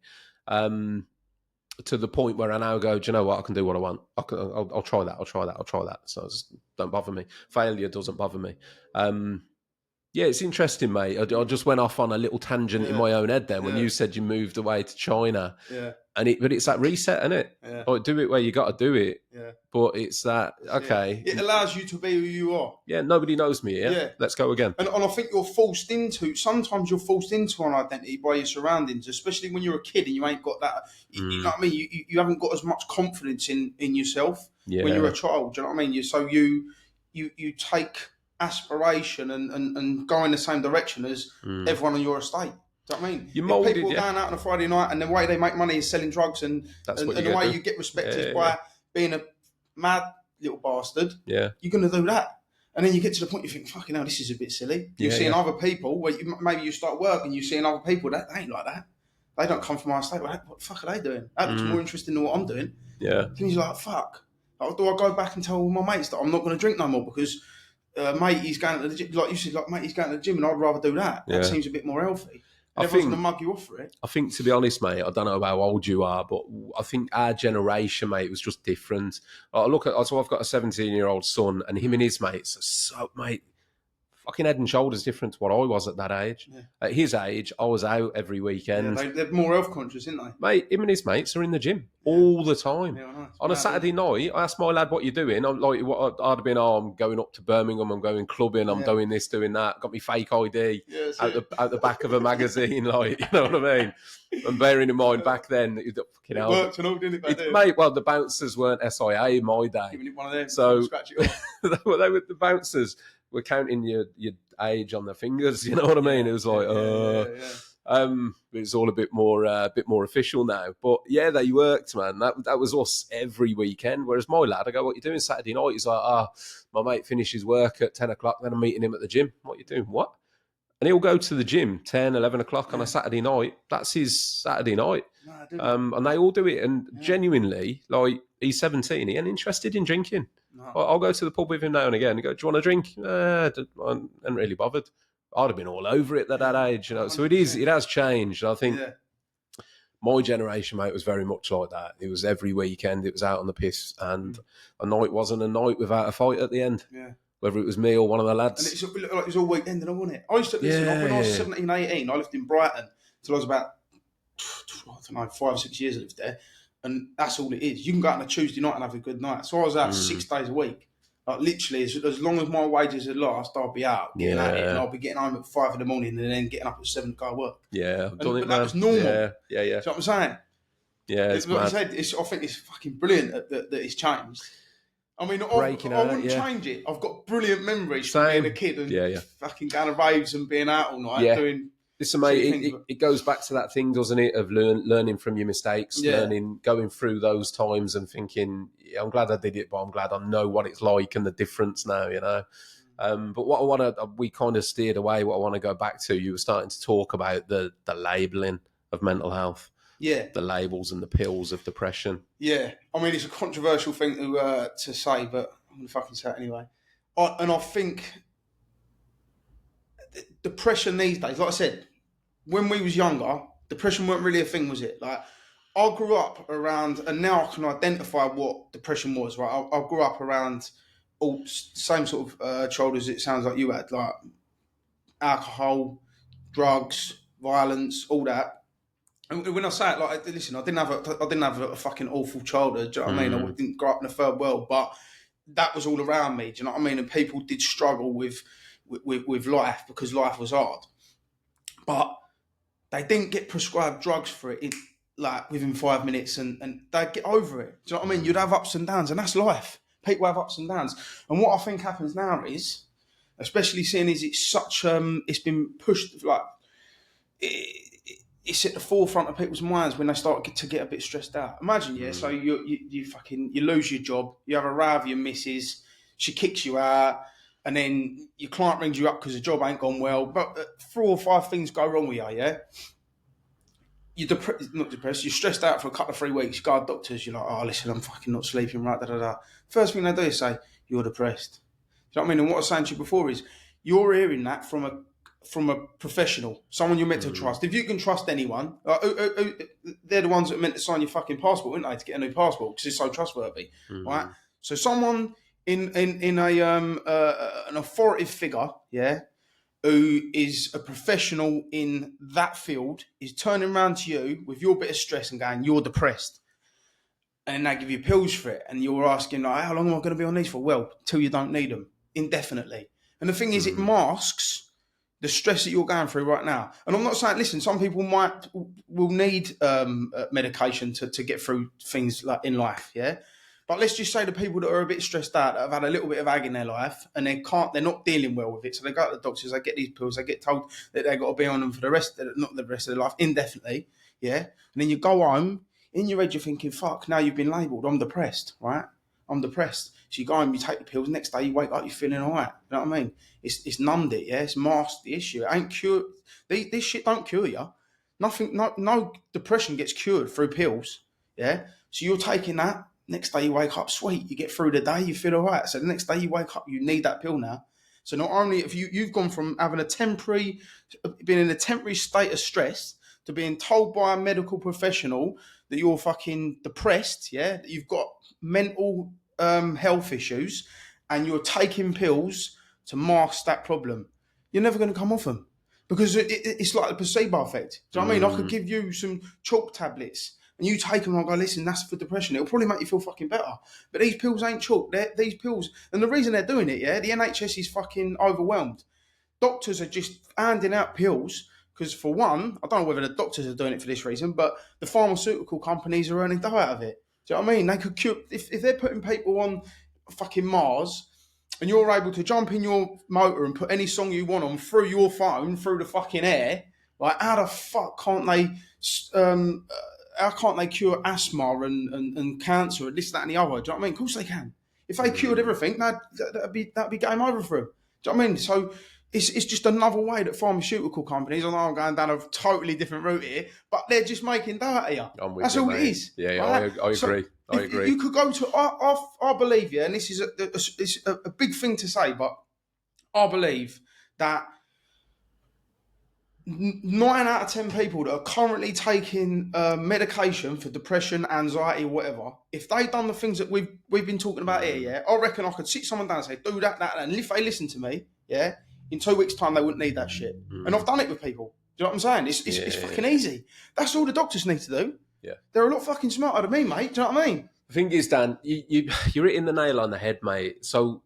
to the point where I now go, do you know what? I can do what I want. I'll try that. I'll try that. So don't bother me. Failure doesn't bother me. It's interesting, mate. I just went off on a little tangent in my own head then when you said you moved away to China. But it's that reset, isn't it? Like, do it where you got to do it. But it's that, okay. It allows you to be who you are. Nobody knows me here. Let's go again. And I think sometimes you're forced into an identity by your surroundings, especially when you're a kid and you ain't got that, you know what I mean? You haven't got as much confidence in yourself when you're a child. Do you know what I mean? So you take aspiration and go in the same direction as everyone on your estate. Do you know what I mean? You're molded, people going out on a Friday night and the way they make money is selling drugs, and the way you get respect is by being a mad little bastard, you're going to do that. And then you get to the point you think, fucking hell, this is a bit silly. You're seeing other people where maybe you start work and you're seeing other people that they ain't like that. They don't come from my estate. What the fuck are they doing? That looks more interesting than what I'm doing. And you're like, fuck. Like, do I go back and tell all my mates that I'm not going to drink no more because mate, he's going to the gym? Like you said, like, mate, he's going to the gym and I'd rather do that. That seems a bit more healthy. Everyone's going to mug you off for it. I think, to be honest, mate, I don't know how old you are, but I think our generation, mate, was just different. So I've got a 17-year-old son, and him and his mates are so, mate, fucking head and shoulders different to what I was at that age. At his age, I was out every weekend. They're more health conscious, aren't they? Mate, him and his mates are in the gym all the time. On a Saturday night, I asked my lad, what you doing? I'm like, I'd have been, I'm going up to Birmingham, I'm going clubbing, I'm doing this, doing that. Got me fake ID out the back of a magazine, like, you know what I mean? And bearing in mind, back then, it worked and all, didn't it, back then? Mate, well, the bouncers weren't SIA in my day. Giving it one of them, so scratch it off. they were the bouncers. We're counting your age on their fingers, you know what I mean? It was like, it's all a bit more official now. But yeah, they worked, man. That was us every weekend. Whereas my lad, I go, what you doing Saturday night? He's like, my mate finishes work at 10 o'clock, then I'm meeting him at the gym. What you doing? What? And he'll go to the gym 10, 11 o'clock on a Saturday night. That's his Saturday night. No, I do. And they all do it. And Yeah. genuinely, like, he's 17, he ain't interested in drinking. No. I'll go to the pub with him now and again and go, do you want a drink? I ain't really bothered. I'd have been all over it at that age, you know. So it 100%. has changed. I think Yeah. my generation, mate, was very much like that. It was every weekend, it was out on the piss, and a night wasn't a night without a fight at the end, Yeah. whether it was me or one of the And lads. it was all weekend, and I want it. I used to listen. When I was 17, 18, I lived in Brighton till I was about, I don't know, 5 or 6 years I lived there, and that's all it is. You can go out on a Tuesday night and have a good night. So I was out 6 days a week. Like literally, as long as my wages had last, I'll be out getting at it, and I'll be getting home at 5 in the morning, and then getting up at 7 to go to work. Yeah, I've done it, But man. that was normal. Yeah. Do you know what I'm saying? Yeah, it's Like mad. you said, I think it's fucking brilliant that it's changed. I mean, I wouldn't change it. I've got brilliant memories from being a kid and fucking going to raves and being out all night doing. Listen, mate, it goes back to that thing, doesn't it, of learning from your mistakes, going through those times and thinking, I'm glad I did it, but I'm glad I know what it's like and the difference now, you know. But we kind of steered away. What I want to go back to, you were starting to talk about the labelling of mental health. Yeah. The labels and the pills of depression. Yeah. I mean, it's a controversial thing to say, but I'm going to fucking say it anyway. I think depression these days, like I said, when we was younger, depression weren't really a thing, was it? Like, I grew up around, and now I can identify what depression was, right? I grew up around all same sort of childhood as it sounds like you had, like alcohol, drugs, violence, all that. And when I say it, like, listen, I didn't have a fucking awful childhood. Do you know what I mean? I didn't grow up in a third world, but that was all around me. Do you know what I mean? And people did struggle with life because life was hard, but they didn't get prescribed drugs for it like within 5 minutes, and they'd get over it. Do you know what I mean? You'd have ups and downs, and that's life. People have ups and downs, and what I think happens now is, especially seeing is it's such it's been pushed like. It's at the forefront of people's minds when they start to get a bit stressed out. Imagine, so you lose your job, you have a row with your missus, she kicks you out, and then your client rings you up because the job ain't gone well. But 4 or 5 things go wrong with you, yeah? You're not depressed, you're stressed out for a couple of 3 weeks, you go to doctors, you're like, oh, listen, I'm fucking not sleeping right, First thing they do is say, you're depressed. Do you know what I mean? And what I was saying to you before is, you're hearing that from a professional, someone you're meant to trust. If you can trust anyone, they're the ones that are meant to sign your fucking passport, aren't they, to get a new passport because it's so trustworthy, right? So someone in an authoritative figure, who is a professional in that field, is turning around to you with your bit of stress and going, you're depressed. And they give you pills for it. And you're asking, like, how long am I going to be on these for? Well, till you don't need them, indefinitely. And the thing is, it masks the stress that you're going through right now. And I'm not saying, listen, some people will need medication to get through things like in life, yeah? But let's just say the people that are a bit stressed out, that have had a little bit of ag in their life, and they're not dealing well with it. So they go to the doctors, they get these pills, they get told that they've got to be on them for not the rest of their life, indefinitely, yeah? And then you go home, in your head you're thinking, fuck, now you've been labelled, I'm depressed, right? I'm depressed. So you go home, you take the pills, next day you wake up, you're feeling all right. You know what I mean? It's numbed it, yeah? It's masked the issue. It ain't cured. This shit don't cure you. No depression gets cured through pills, yeah? So you're taking that, next day you wake up, sweet, you get through the day, you feel all right. So the next day you wake up, you need that pill now. So not only have you've gone from having being in a temporary state of stress to being told by a medical professional that you're fucking depressed, yeah, that you've got mental health issues, and you're taking pills to mask that problem. You're never going to come off them because it's like the placebo effect. Do you know what I mean? I could give you some chalk tablets and you take them and I go, listen, that's for depression. It'll probably make you feel fucking better. But these pills ain't chalk. These pills, and the reason they're doing it, yeah, the NHS is fucking overwhelmed. Doctors are just handing out pills because, for one, I don't know whether the doctors are doing it for this reason, but the pharmaceutical companies are earning dough out of it. Do you know what I mean? They could cure, if they're putting people on fucking Mars and you're able to jump in your motor and put any song you want on through your phone, through the fucking air, like, how the fuck can't they, how can't they cure asthma and cancer and this, that and the other? Do you know what I mean? Of course they can. If they cured everything, that'd be game over for them. Do you know what I mean? So it's just another way that pharmaceutical companies, I know I'm going down a totally different route here, but they're just making dough out of you. I'm with That's you, all it mate. is. Yeah, Right? I So agree. I if agree. you could go to, I believe, yeah, and this is it's a big thing to say, but I believe that 9 out of 10 people that are currently taking medication for depression, anxiety, whatever, if they done the things that we've been talking about here, yeah, I reckon I could sit someone down and say, do that, and if they listen to me, yeah, in 2 weeks' time they wouldn't need that shit. And I've done it with people. Do you know what I'm saying? It's fucking easy. That's all the doctors need to do. Yeah. They're a lot fucking smarter than me, mate. Do you know what I mean? The thing is, Dan, you're hitting the nail on the head, mate. So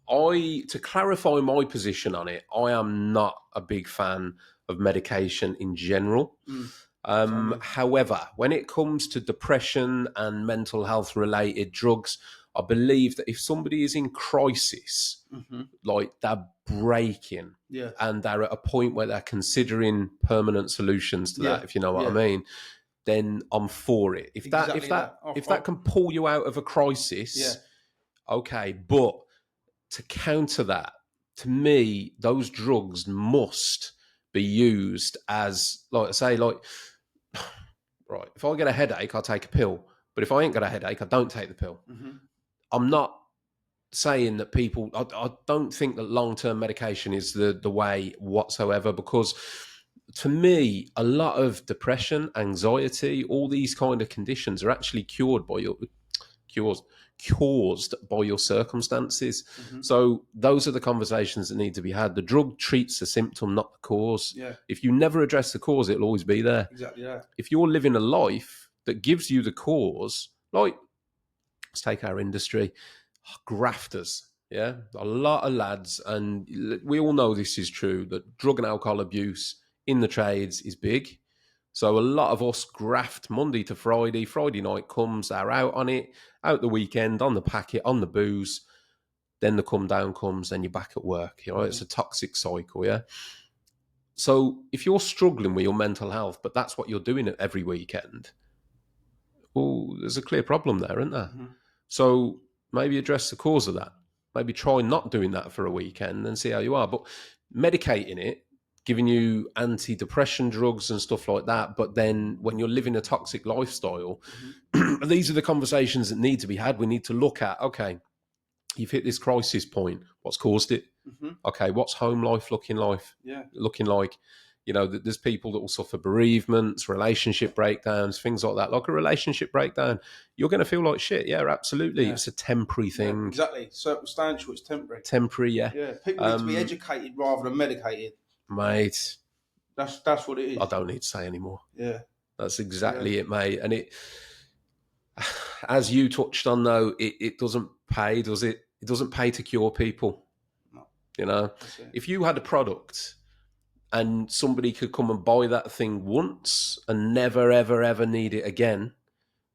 to clarify my position on it, I am not a big fan of medication in general. However, when it comes to depression and mental health related drugs, I believe that if somebody is in crisis, like they're breaking, Yeah. and they're at a point where they're considering permanent solutions to that, if you know what I mean, then I'm for it. If that can pull you out of a crisis, okay. But to counter that, to me, those drugs must be used as, like I say, like, right, if I get a headache, I'll take a pill. But if I ain't got a headache, I don't take the pill. I'm not saying that people, I don't think that long-term medication is the way whatsoever, because to me, a lot of depression, anxiety, all these kind of conditions are actually caused by your circumstances. So those are the conversations that need to be had. The drug treats the symptom, not the cause. If you never address the cause, it'll always be there. Exactly that. If you're living a life that gives you the cause, like, let's take our industry, grafters. Yeah, a lot of lads, and we all know this is true, that drug and alcohol abuse in the trades is big. So a lot of us graft Monday to Friday. Friday night comes, they're out on it, out the weekend, on the packet, on the booze. Then the come down comes, then you're back at work. You know, it's a toxic cycle, yeah? So if you're struggling with your mental health, but that's what you're doing every weekend, well, there's a clear problem there, isn't there? So maybe address the cause of that. Maybe try not doing that for a weekend and see how you are. But medicating it, giving you antidepressant drugs and stuff like that, but then when you're living a toxic lifestyle, these are the conversations that need to be had. We need to look at, okay, you've hit this crisis point. What's caused it? Okay, what's home life looking like? You know, there's people that will suffer bereavements, relationship breakdowns, things like that. Like a relationship breakdown, you're going to feel like shit. Yeah, absolutely. It's a temporary thing. Exactly. Circumstantial, it's temporary. Temporary, yeah. Yeah, people need to be educated rather than medicated. Mate. That's what it is. I don't need to say anymore. Yeah. That's exactly it, mate. And it, as you touched on, though, it doesn't pay, does it? It doesn't pay to cure people. No. You know, if you had a product and somebody could come and buy that thing once and never, ever, ever need it again,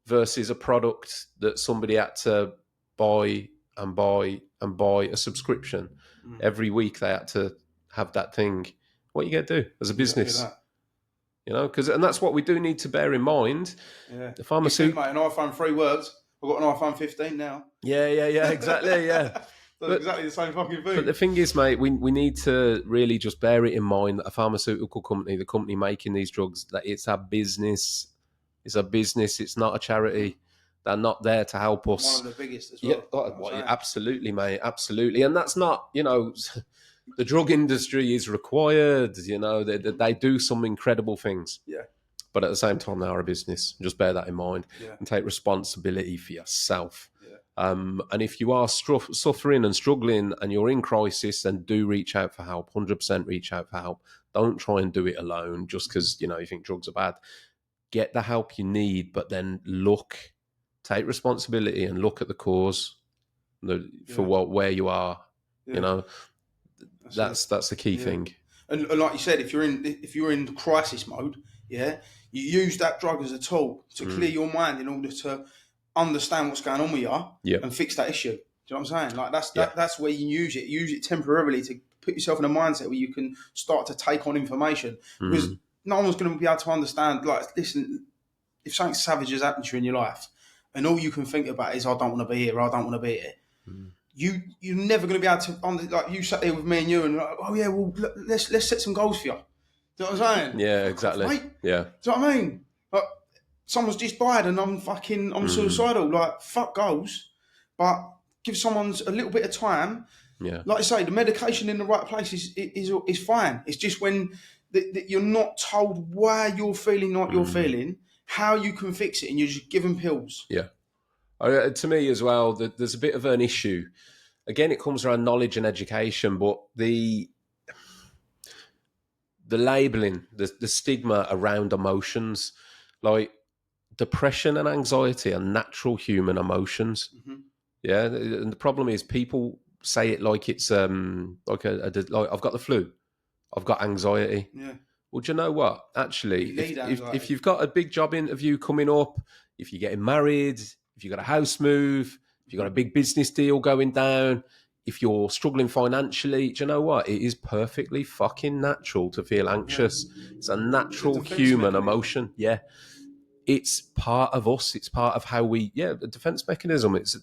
versus a product that somebody had to buy and buy and buy a subscription. Every week they had to have that thing. What are you going to do as a business? You know, and that's what we do need to bear in mind. Yeah. The pharmaceutical... Mate, an iPhone 3 works. I've got an iPhone 15 now. Yeah, exactly, yeah. That's exactly the same fucking thing. But the thing is, mate, we need to really just bear it in mind that a pharmaceutical company, the company making these drugs, that it's a business. It's a business. It's not a charity. They're not there to help us. One of the biggest as well. Yeah, absolutely, mate, absolutely. And that's not, you know, the drug industry is required. You know, they do some incredible things. Yeah. But at the same time, they are a business. Just bear that in mind and take responsibility for yourself. And if you are suffering and struggling and you're in crisis, then do reach out for help. 100% reach out for help. Don't try and do it alone just because, you know, you think drugs are bad. Get the help you need, but then take responsibility and look at the cause for where you are. You know, that's the key thing. And like you said, if you're in crisis mode, you use that drug as a tool to clear your mind in order to understand what's going on with you and fix that issue. Do you know what I'm saying? Like that's where you use it. Use it temporarily to put yourself in a mindset where you can start to take on information. Because no one's going to be able to understand. Like, listen, if something savage has happened to you in your life, and all you can think about is, I don't want to be here, I don't want to be here. you're never going to be able to, like you sat there with me and you and like, oh yeah, well let's set some goals for you. Do you know what I'm saying? Yeah, Fuck off, exactly. mate. Yeah. Do you know what I mean? Like, someone's just died and I'm suicidal. Like, fuck goals, but give someone a little bit of time. Yeah. Like I say, the medication in the right place is fine. It's just when you're not told why you're feeling like you're feeling, how you can fix it, and you just give them pills. Yeah. To me as well, there's a bit of an issue. Again, it comes around knowledge and education, but the labeling, the stigma around emotions, like depression and anxiety are natural human emotions. Mm-hmm. Yeah, and the problem is people say it like it's like like I've got the flu, I've got anxiety. Yeah. Well, do you know what? Actually, You need if anxiety. you've got a big job interview coming up, if you're getting married, if you've got a house move, if you've got a big business deal going down, if you're struggling financially, do you know what? It is perfectly fucking natural to feel anxious. It's a It's a natural defense human mechanism. emotion. Yeah. It's part of us. It's part of how we, the defense mechanism. It's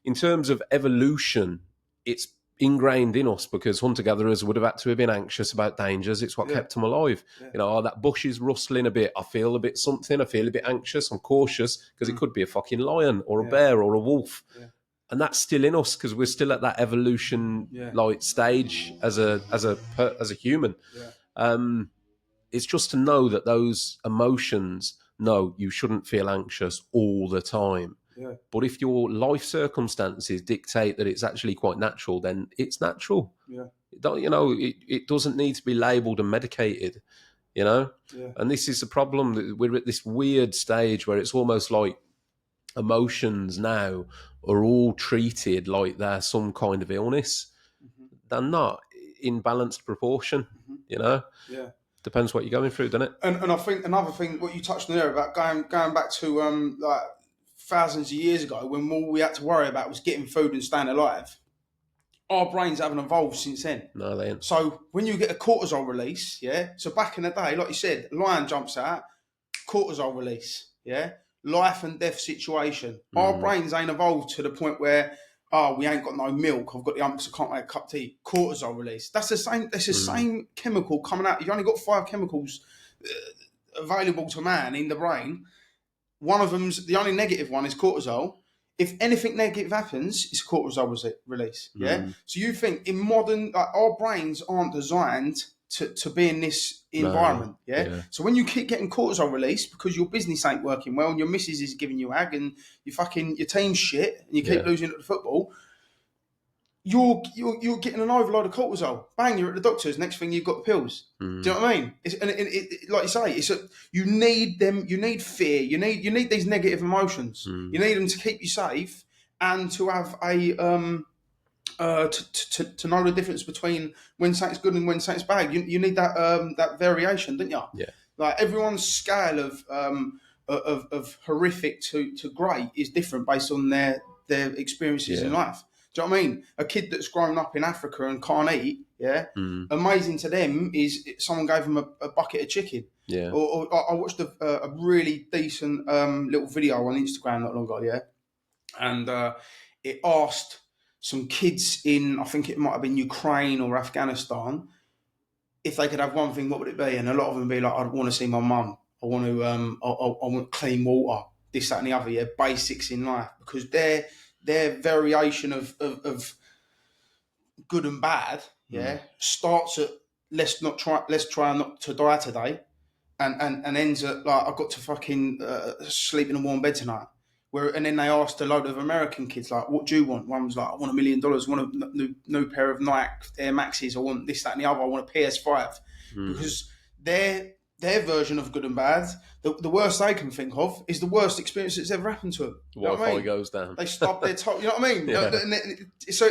in terms of evolution, it's ingrained in us because hunter-gatherers would have had to have been anxious about dangers. It's what Yeah. kept them alive. Yeah. You know, oh, that bush is rustling a bit. I feel a bit something. I feel a bit anxious. I'm cautious because it could be a fucking lion or a bear or a wolf. Yeah. And that's still in us because we're still at that evolution like stage as a human. Yeah. It's just to know that those emotions, no, you shouldn't feel anxious all the time. Yeah. But if your life circumstances dictate that it's actually quite natural, then it's natural. Yeah. It doesn't need to be labelled and medicated, you know? Yeah. And this is the problem, that we're at this weird stage where it's almost like emotions now are all treated like they're some kind of illness. They're not in balanced proportion, you know? Yeah. Depends what you're going through, doesn't it? And I think another thing, what you touched on there about going back to like thousands of years ago, when all we had to worry about was getting food and staying alive. Our brains haven't evolved since then. No, they ain't. So when you get a cortisol release, so back in the day, like you said, lion jumps out, cortisol release, life and death situation. Our brains ain't evolved to the point where, we ain't got no milk, I've got the umps, I can't make a cup of tea. Cortisol release. That's the same. That's the same chemical coming out. You've only got 5 chemicals available to man in the brain. One of them's the only negative one is cortisol. If anything negative happens, it's a cortisol release. Yeah. So you think in modern, our brains aren't designed to be in this environment. No. Yeah? So when you keep getting cortisol release because your business ain't working well and your missus is giving you ag and your team's shit and you keep losing at the football, you're getting an overload of cortisol. Bang, you're at the doctor's. Next thing you've got the pills. Do you know what I mean? Like you say, you need them. You need fear. You need these negative emotions. You need them to keep you safe and to have a to know the difference between when something's good and when something's bad. You need that variation, don't you? Yeah. Like everyone's scale of horrific to great is different based on their experiences in life. Do you know what I mean? A kid that's grown up in Africa and can't eat, amazing to them is someone gave them a bucket of chicken. Yeah. Or I watched a really decent little video on Instagram not long ago, and it asked some kids in, I think it might have been Ukraine or Afghanistan, if they could have one thing, what would it be? And a lot of them would be like, I want to see my mum. I want to, I want clean water, this, that, and the other. Basics in life, because their variation of good and bad, starts at let's try not to die today, and ends at like I've got to fucking sleep in a warm bed tonight. And then they asked a load of American kids like, "What do you want?" One was like, "I want $1 million. I want a new pair of Nike Air Maxes. I want this, that, and the other. I want a PS5." Because their version of good and bad, the worst they can think of is the worst experience that's ever happened to them. Wi-Fi goes down. They stop their top. You know what I mean? So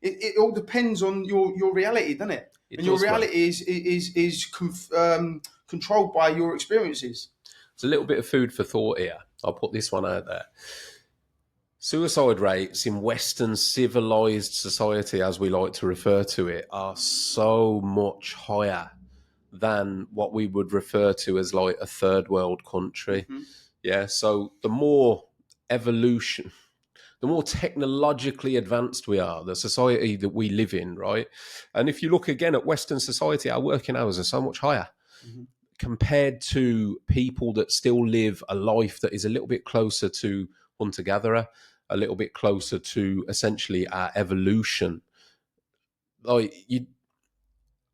it all depends on your reality, doesn't it? And your reality is controlled by your experiences. It's a little bit of food for thought here. I'll put this one out there. Suicide rates in Western civilized society, as we like to refer to it, are so much higher than what we would refer to as like a third world country. Yeah. So the more evolution, the more technologically advanced we are, the society that we live in, right? And if you look again at Western society, our working hours are so much higher compared to people that still live a life that is a little bit closer to hunter-gatherer, a little bit closer to essentially our evolution. Like you,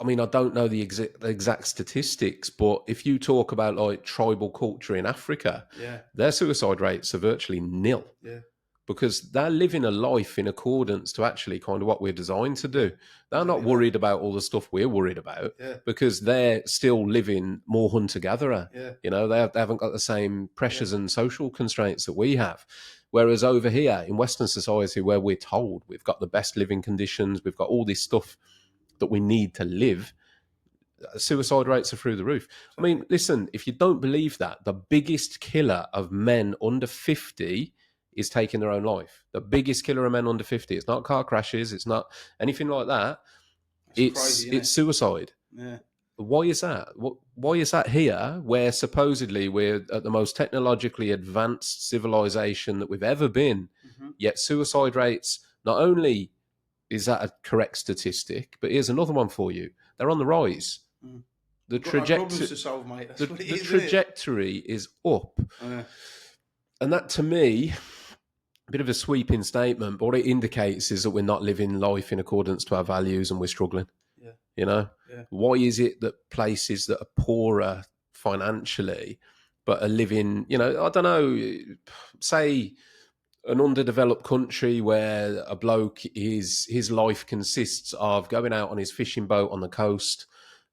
I mean, I don't know the exact statistics, but if you talk about like tribal culture in Africa, Yeah. their suicide rates are virtually nil. Yeah. Because they're living a life in accordance to actually kind of what we're designed to do. They're not Exactly worried about all the stuff we're worried about Yeah. because they're still living more hunter-gatherer. Yeah. You know, they haven't got the same pressures and social constraints that we have. Whereas over here in Western society, where we're told we've got the best living conditions, we've got all this stuff that we need to live, suicide rates are through the roof. I mean, listen, if you don't believe that, the biggest killer of men under 50 is taking their own life. The biggest killer of men under 50. It's not car crashes. It's not anything like that. Crazy, It's suicide. Yeah. Why is that? Why is that here, where supposedly we're at the most technologically advanced civilization that we've ever been, yet suicide rates, not only is that a correct statistic, but here's another one for you. They're on the rise. The problems to solve, mate. That's what it is, trajectory is up. And that, to me, a bit of a sweeping statement, but what it indicates is that we're not living life in accordance to our values and we're struggling. Yeah. You know? Yeah. Why is it that places that are poorer financially but are living, you know, I don't know, say an underdeveloped country where a bloke, his life consists of going out on his fishing boat on the coast,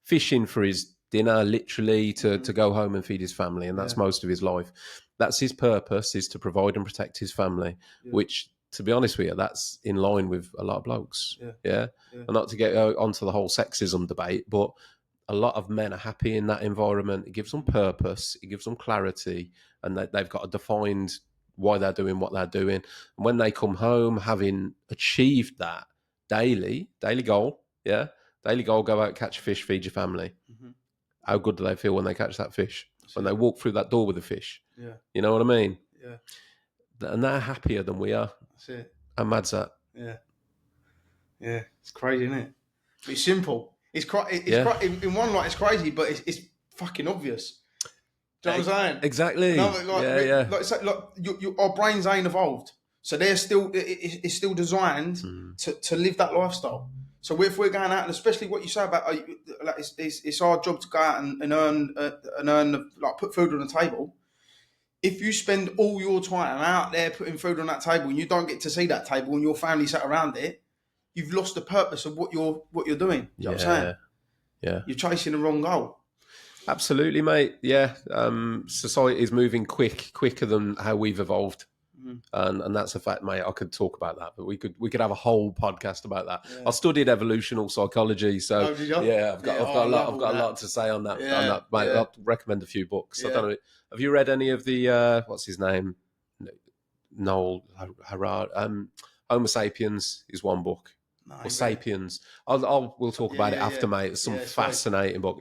fishing for his dinner, literally, to go home and feed his family, and that's most of his life. That's his purpose, is to provide and protect his family, which, to be honest with you, that's in line with a lot of blokes. Yeah. And not to get onto the whole sexism debate, but a lot of men are happy in that environment. It gives them purpose, it gives them clarity, and they've got a defined why they're doing what they're doing. And when they come home, having achieved that daily goal, daily goal, go out, catch a fish, feed your family. How good do they feel when they catch that fish? When they walk through that door with a fish? You know what I mean? Yeah. And they're happier than we are. That's it. How mad's that? Yeah. Yeah. It's crazy, isn't it? But it's simple. In one light, it's crazy, but it's fucking obvious. Do you know what I'm saying? Exactly. Our brains ain't evolved, so they're still. It's still designed to live that lifestyle. So if we're going out, and especially what you say about, like, it's our job to go out and earn, like, put food on the table. If you spend all your time out there putting food on that table and you don't get to see that table and your family sat around it, you've lost the purpose of what you're doing. You know what I'm saying? Yeah. You're chasing the wrong goal. Absolutely, mate. Yeah. Society is moving quicker than how we've evolved. And that's a fact, mate. I could talk about that, but we could have a whole podcast about that. I studied evolutional psychology, so I've got a lot to say on that. Mate. I'll recommend a few books. I don't know. Have you read any of the what's his name? Noel Harari. Homo Sapiens is one book. Or Sapiens. We'll talk about it after, mate. It's some fascinating book.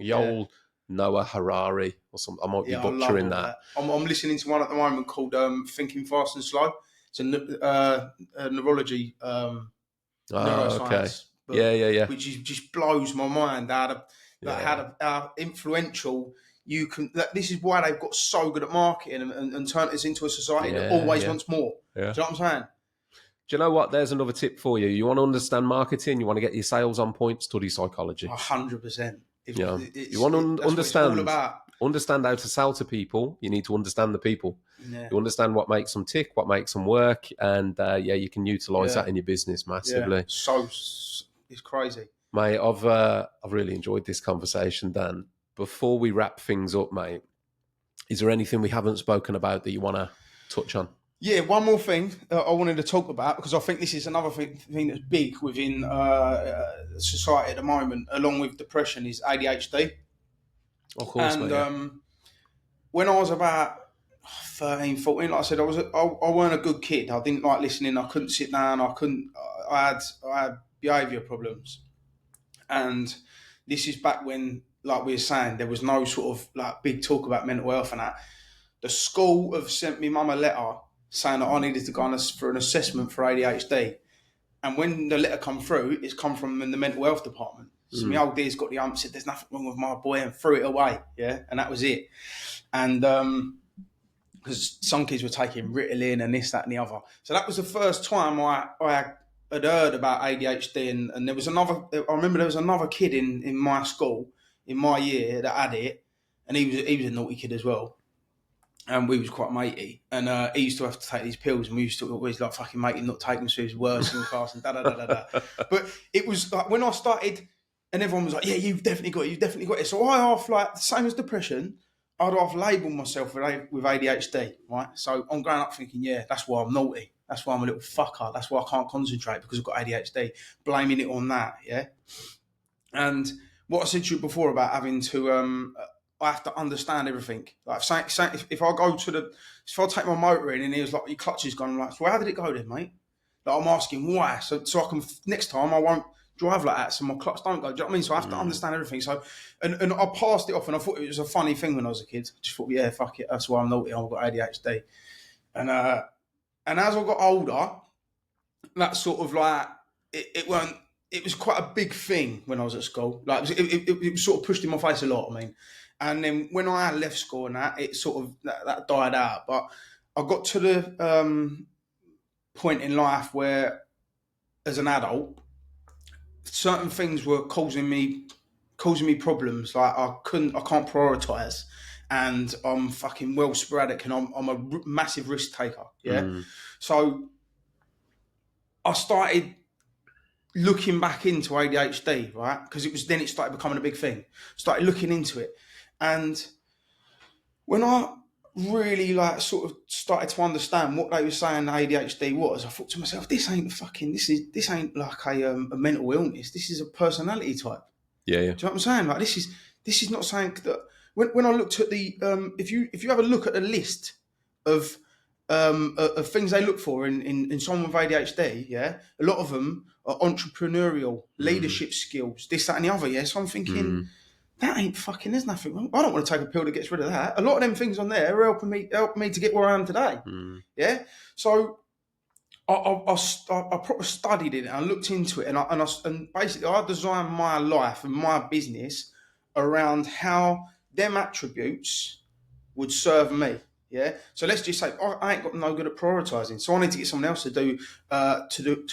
Noah Harari or something. I might be butchering that. I'm listening to one at the moment called Thinking Fast and Slow. It's a neurology neuroscience book, which just blows my mind how influential you can. This is why they've got so good at marketing and turned this into a society that always wants more. Do you know what I'm saying? Do you know what? There's another tip for you. You want to understand marketing, you want to get your sales on point, study psychology. 100%. You want to understand how to sell to people, you need to understand the people. You understand what makes them tick, what makes them work, and you can utilise that in your business massively. So it's crazy. Mate, I've really enjoyed this conversation, Dan. Before we wrap things up, mate, is there anything we haven't spoken about that you want to touch on? Yeah, one more thing I wanted to talk about, because I think this is another thing that's big within society at the moment, along with depression, is ADHD. Of course, and mate, when I was about 13, 14, like I said, I weren't a good kid. I didn't like listening. I couldn't sit down. I had behaviour problems. And this is back when, like we were saying, there was no sort of like big talk about mental health and that. The school have sent me mum a letter saying that I needed to go on for an assessment for ADHD. And when the letter come through, it's come from the mental health department. So my old dear's got the said, there's nothing wrong with my boy, and threw it away. Yeah. And that was it. And because some kids were taking Ritalin and this, that, and the other. So that was the first time I had heard about ADHD. And there was another, I remember there was another kid in my school, in my year, that had it. And he was a naughty kid as well. And we was quite matey, and he used to have to take these pills, and we used to always like fucking make him not take them, so he was worse in class and da da da da da. But it was like when I started, and everyone was like, "Yeah, you've definitely got it." So I half like the same as depression, I'd half label myself with ADHD, right? So I'm growing up thinking, yeah, that's why I'm naughty, that's why I'm a little fucker, that's why I can't concentrate because I've got ADHD, blaming it on that, yeah. And what I said to you before about having to I have to understand everything. Like if I go to if I take my motor in and he was like, your clutch is gone, I'm like, well, how did it go then, mate? Like I'm asking why, so I can next time I won't drive like that, so my clutch don't go. Do you know what I mean? So I have to understand everything. So and I passed it off, and I thought it was a funny thing when I was a kid. I just thought, yeah, fuck it, that's why I'm naughty. I've got ADHD. And as I got older, that sort of like it weren't. It was quite a big thing when I was at school. Like it sort of pushed in my face a lot. I mean. And then when I left school and that, it sort of that died out. But I got to the point in life where, as an adult, certain things were causing me problems. Like I can't prioritise, and I'm fucking well sporadic, and I'm a massive risk taker. Yeah, so I started looking back into ADHD, right? Because it started becoming a big thing. Started looking into it. And when I really like sort of started to understand what they were saying ADHD was, I thought to myself, this ain't like a mental illness. This is a personality type. Yeah. Do you know what I'm saying? Like this is not something that when I looked at the if you have a look at the list of things they look for in someone with ADHD, yeah, a lot of them are entrepreneurial, leadership skills, this, that, and the other. Yeah, so I'm thinking. That ain't fucking. There's nothing wrong. I don't want to take a pill that gets rid of that. A lot of them things on there are helping me to get where I am today. Yeah. So I proper studied it and I looked into it and basically I designed my life and my business around how them attributes would serve me. Yeah. So let's just say I ain't got no good at prioritising, so I need to get someone else to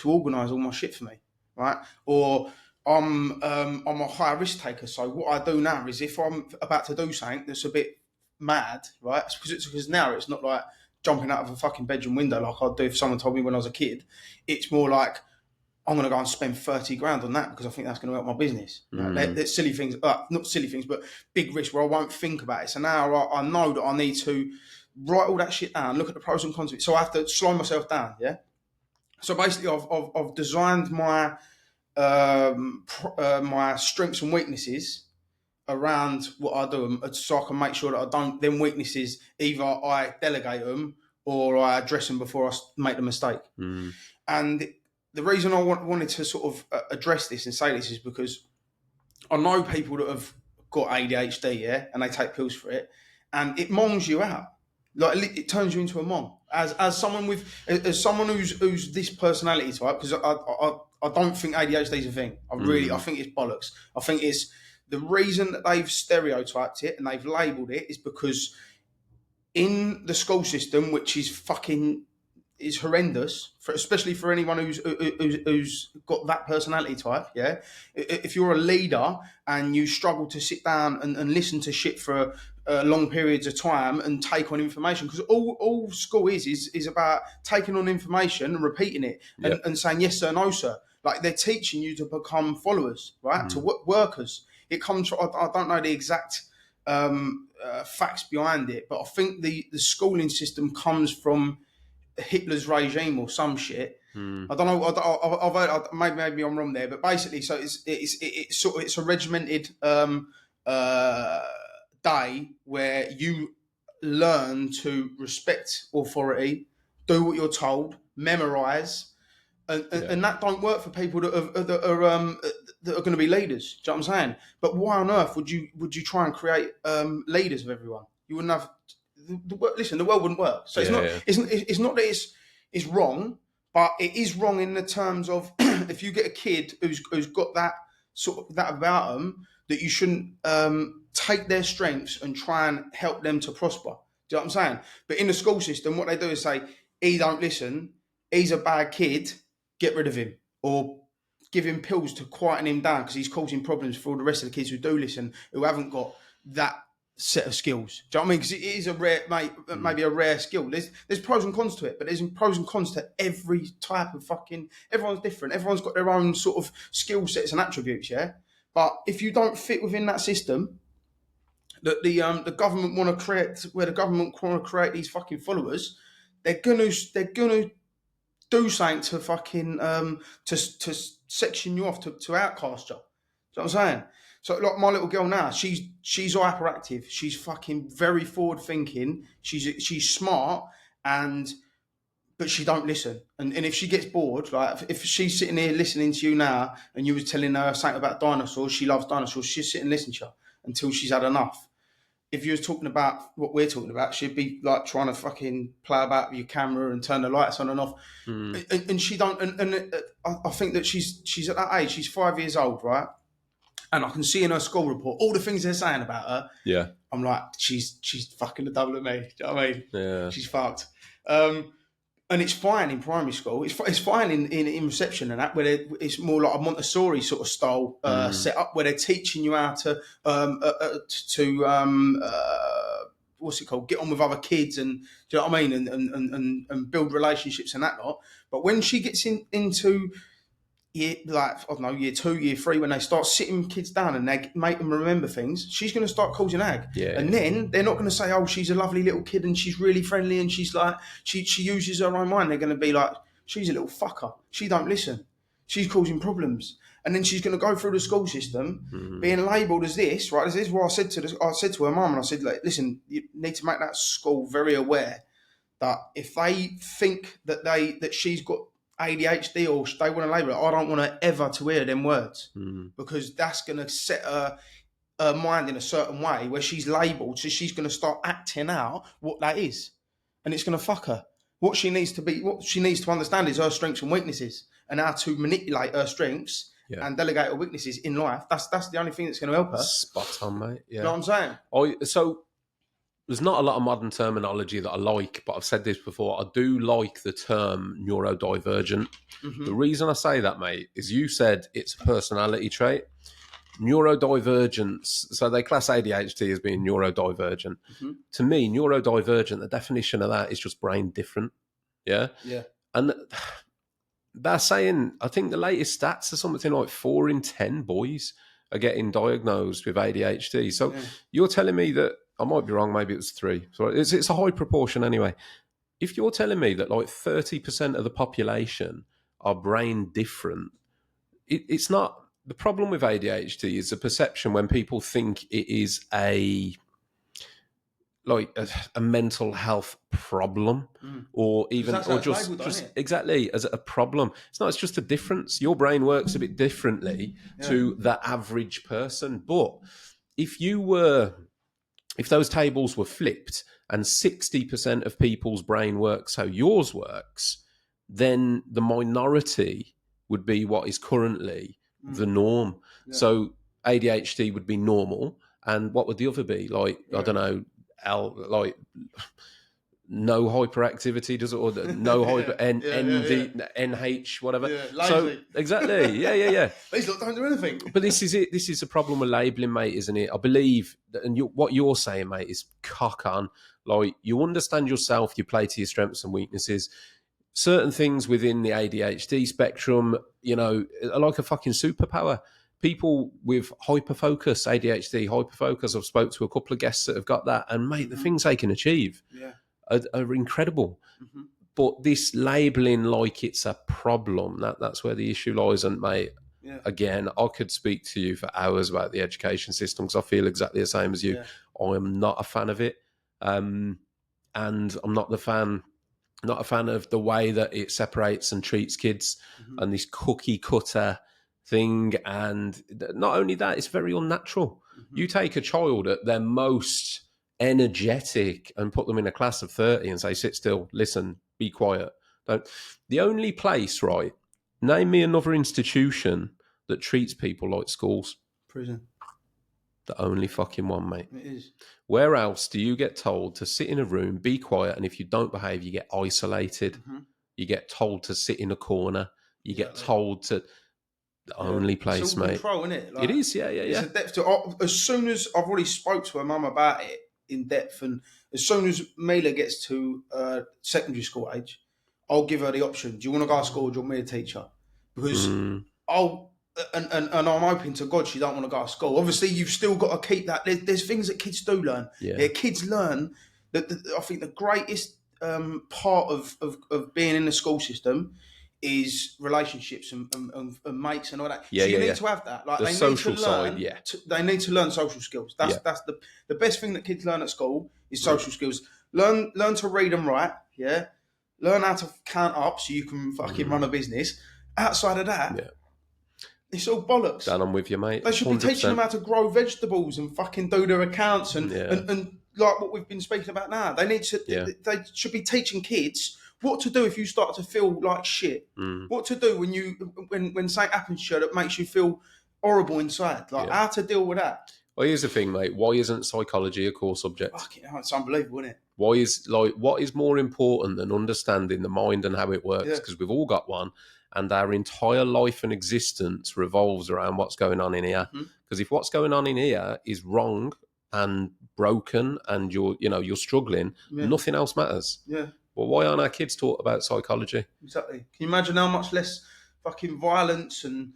organise all my shit for me, right? Or I'm a high risk taker. So what I do now is if I'm about to do something that's a bit mad, right? Because now it's not like jumping out of a fucking bedroom window like I'd do if someone told me when I was a kid. It's more like I'm going to go and spend 30 grand on that because I think that's going to help my business. Like, they're silly things, not silly things, but big risk where I won't think about it. So now I know that I need to write all that shit down, look at the pros and cons of it. So I have to slow myself down. Yeah. So basically, I've designed my my strengths and weaknesses around what I do, so I can make sure that I don't them weaknesses either I delegate them or I address them before I make the mistake. And the reason I wanted to sort of address this and say this is because I know people that have got ADHD, yeah, and they take pills for it, and it mongs you out. Like it turns you into a mong. As someone who's this personality type, because I don't think ADHD is a thing. I think it's bollocks. I think it's the reason that they've stereotyped it and they've labelled it is because in the school system, which is horrendous, especially for anyone who's got that personality type. Yeah, if you're a leader and you struggle to sit down and listen to shit for long periods of time and take on information, because all school is about taking on information and repeating it and saying yes sir, no sir. Like they're teaching you to become followers, right? To workers. It comes from, I don't know the exact facts behind it, but I think the schooling system comes from Hitler's regime or some shit. I don't know. I've heard, maybe I'm wrong there, but basically, so it's a regimented day where you learn to respect authority, do what you're told, memorize, and that don't work for people that are going to be leaders. Do you know what I'm saying? But why on earth would you try and create leaders of everyone? You wouldn't have. listen, the world wouldn't work. So Yeah. it's not that it's wrong, but it is wrong in the terms of if you get a kid who's got that sort of that about them, that you shouldn't take their strengths and try and help them to prosper. Do you know what I'm saying? But in the school system, what they do is say, he don't listen, he's a bad kid, get rid of him. Or give him pills to quieten him down because he's causing problems for all the rest of the kids who do listen, who haven't got that set of skills. Do you know what I mean? Because it is a rare, maybe a rare skill. There's pros and cons to it, but there's pros and cons to every type of everyone's different. Everyone's got their own sort of skill sets and attributes, yeah? But if you don't fit within that system, that the government want to create, where the government want to create these fucking followers, they're gonna do something to fucking to section you off, to outcast you. Do you know what I'm saying? So like my little girl now, she's hyperactive. She's fucking very forward thinking. She's smart, but she don't listen. And if she gets bored, like if she's sitting here listening to you now, and you was telling her something about dinosaurs, she loves dinosaurs. She'll sit and listen to you until she's had enough. If you was talking about what we're talking about, she'd be like trying to fucking play about with your camera and turn the lights on and off. And she don't. And I think that she's at that age. She's 5 years old, right? And I can see in her school report all the things they're saying about her. Yeah. I'm like, she's fucking the double at me. Do you know what I mean? Yeah. She's fucked. And it's fine in primary school. It's fine in reception and that, where it's more like a Montessori sort of style set up, where they're teaching you how to what's it called? Get on with other kids, and do you know what I mean? And build relationships and that lot. But when she gets into year 2, year 3, when they start sitting kids down and they make them remember things, she's going to start causing ag. Yeah. And then they're not going to say, oh, she's a lovely little kid and she's really friendly and she's like, she uses her own mind. They're going to be like, she's a little fucker. She don't listen. She's causing problems. And then she's going to go through the school system being labelled as this, right? This is what I said to her mum, and I said, like, listen, you need to make that school very aware that if they think that she's got ADHD or they want to label it, I don't want her ever to hear them words, because that's going to set her mind in a certain way where she's labelled, so she's going to start acting out what that is, and it's going to fuck her. What she needs to understand is her strengths and weaknesses, and how to manipulate her strengths and delegate her weaknesses in life. That's the only thing that's going to help her. Spot on, mate. Yeah. You know what I'm saying? So there's not a lot of modern terminology that I like, but I've said this before. I do like the term neurodivergent. The reason I say that, mate, is you said it's a personality trait. Neurodivergence, so they class ADHD as being neurodivergent. To me, neurodivergent, the definition of that is just brain different. Yeah? Yeah. And they're saying, I think the latest stats are something like 4 in 10 boys are getting diagnosed with ADHD. So you're telling me that, I might be wrong, maybe it was 3. So it's a high proportion anyway. If you're telling me that like 30% of the population are brain different, it's not. The problem with ADHD is the perception when people think it is a mental health problem, or even That's or labelled, just exactly as a problem. It's not. It's just a difference. Your brain works a bit differently to the average person. But if those tables were flipped and 60% of people's brain works how yours works, then the minority would be what is currently the norm. So ADHD would be normal, and what would the other be? Like, I don't know, no hyperactivity, does it? Or no hyper NH, whatever. Yeah, so exactly, yeah. These lot don't do anything. But this is it. This is a problem with labelling, mate, isn't it? I believe that, and what you're saying, mate, is cock on. Like, you understand yourself, you play to your strengths and weaknesses. Certain things within the ADHD spectrum, are like a fucking superpower. People with hyperfocus, ADHD, hyperfocus, I've spoke to a couple of guests that have got that, and mate, the things they can achieve are incredible. But this labelling like it's a problem, that's where the issue lies. And mate, again, I could speak to you for hours about the education system because I feel exactly the same as you. I am not a fan of it, and I'm not a fan of the way that it separates and treats kids and this cookie cutter thing. And not only that, it's very unnatural. You take a child at their most energetic and put them in a class of 30 and say, sit still, listen, be quiet. Don't. The only place, right, name me another institution that treats people like schools. Prison. The only fucking one, mate. It is. Where else do you get told to sit in a room, be quiet, and if you don't behave, you get isolated? Mm-hmm. You get told to sit in a corner. You get Exactly. told to... The only place, it's all mate. control, isn't it? Like, It is, yeah. It's a depth to, as soon as I've already spoke to her mum about it in depth, and as soon as Mila gets to secondary school age, I'll give her the option. Do you want to go to school or do you want me to teach her? Because I'll... And I'm hoping to God she don't want to go to school. Obviously, you've still got to keep that. There's things that kids do learn. Yeah. Kids learn that. I think the greatest part of being in the school system is relationships and mates and all that. Yeah, so you yeah, need yeah. to have that. Like The they social need to learn, side, yeah. They need to learn social skills. That's the best thing that kids learn at school is social skills. Learn to read and write. Yeah. Learn how to count up so you can fucking run a business. Outside of that. Yeah. It's all bollocks. Dan, I'm with you, mate. They should 100%. be teaching them how to grow vegetables and fucking do their accounts and like what we've been speaking about now. They need to. Yeah. They should be teaching kids what to do if you start to feel like shit. What to do when something happens to you that makes you feel horrible inside. Like how to deal with that. Well, here's the thing, mate. Why isn't psychology a core subject? Fucking hell, it's unbelievable, isn't it? Why is what is more important than understanding the mind and how it works? Because we've all got one. And our entire life and existence revolves around what's going on in here. Because if what's going on in here is wrong and broken, and you're struggling, nothing else matters. Yeah. Well, why aren't our kids taught about psychology? Exactly. Can you imagine how much less fucking violence and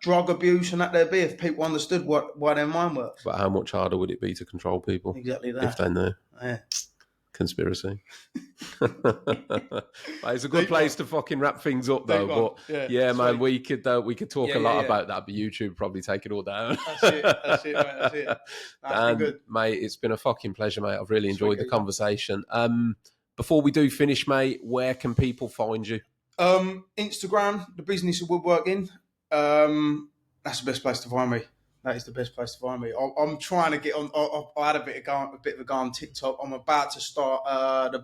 drug abuse and that there'd be if people understood why their mind works? But how much harder would it be to control people? Exactly that. If they knew. Yeah. Conspiracy. It's a good place to fucking wrap things up, though. But man, we could talk a lot about that, but YouTube would probably take it all down. That's it, mate. That's it. And good. Mate, it's been a fucking pleasure, mate. I've really enjoyed the conversation. Before we do finish, mate, where can people find you? Instagram, the business of woodworking. That's the best place to find me. That is the best place to find me. I'm trying to get on. I had a bit of a go on TikTok. I'm about to start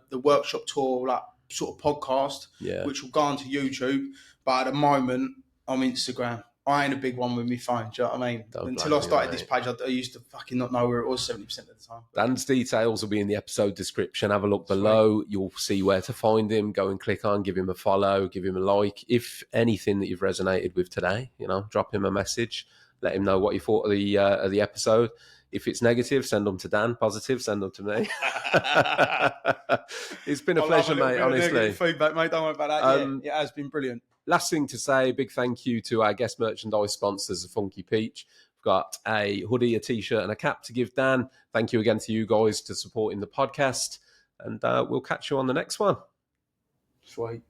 the workshop tour, like sort of podcast, which will go onto YouTube. But at the moment, I'm Instagram. I ain't a big one with my phone. Do you know what I mean? Until I started this page, I used to fucking not know where it was 70% of the time. Dan's details will be in the episode description. Have a look below. You'll see where to find him. Go and click on, give him a follow, give him a like. If anything that you've resonated with today, drop him a message. Let him know what you thought of the episode. If it's negative, send them to Dan. Positive, send them to me. It's been a pleasure, mate, honestly. Feedback, mate. Don't worry about that. It has been brilliant. Last thing to say, big thank you to our guest merchandise sponsors, Funky Peach. We've got a hoodie, a T-shirt and a cap to give Dan. Thank you again to you guys for supporting the podcast. And we'll catch you on the next one. Sweet.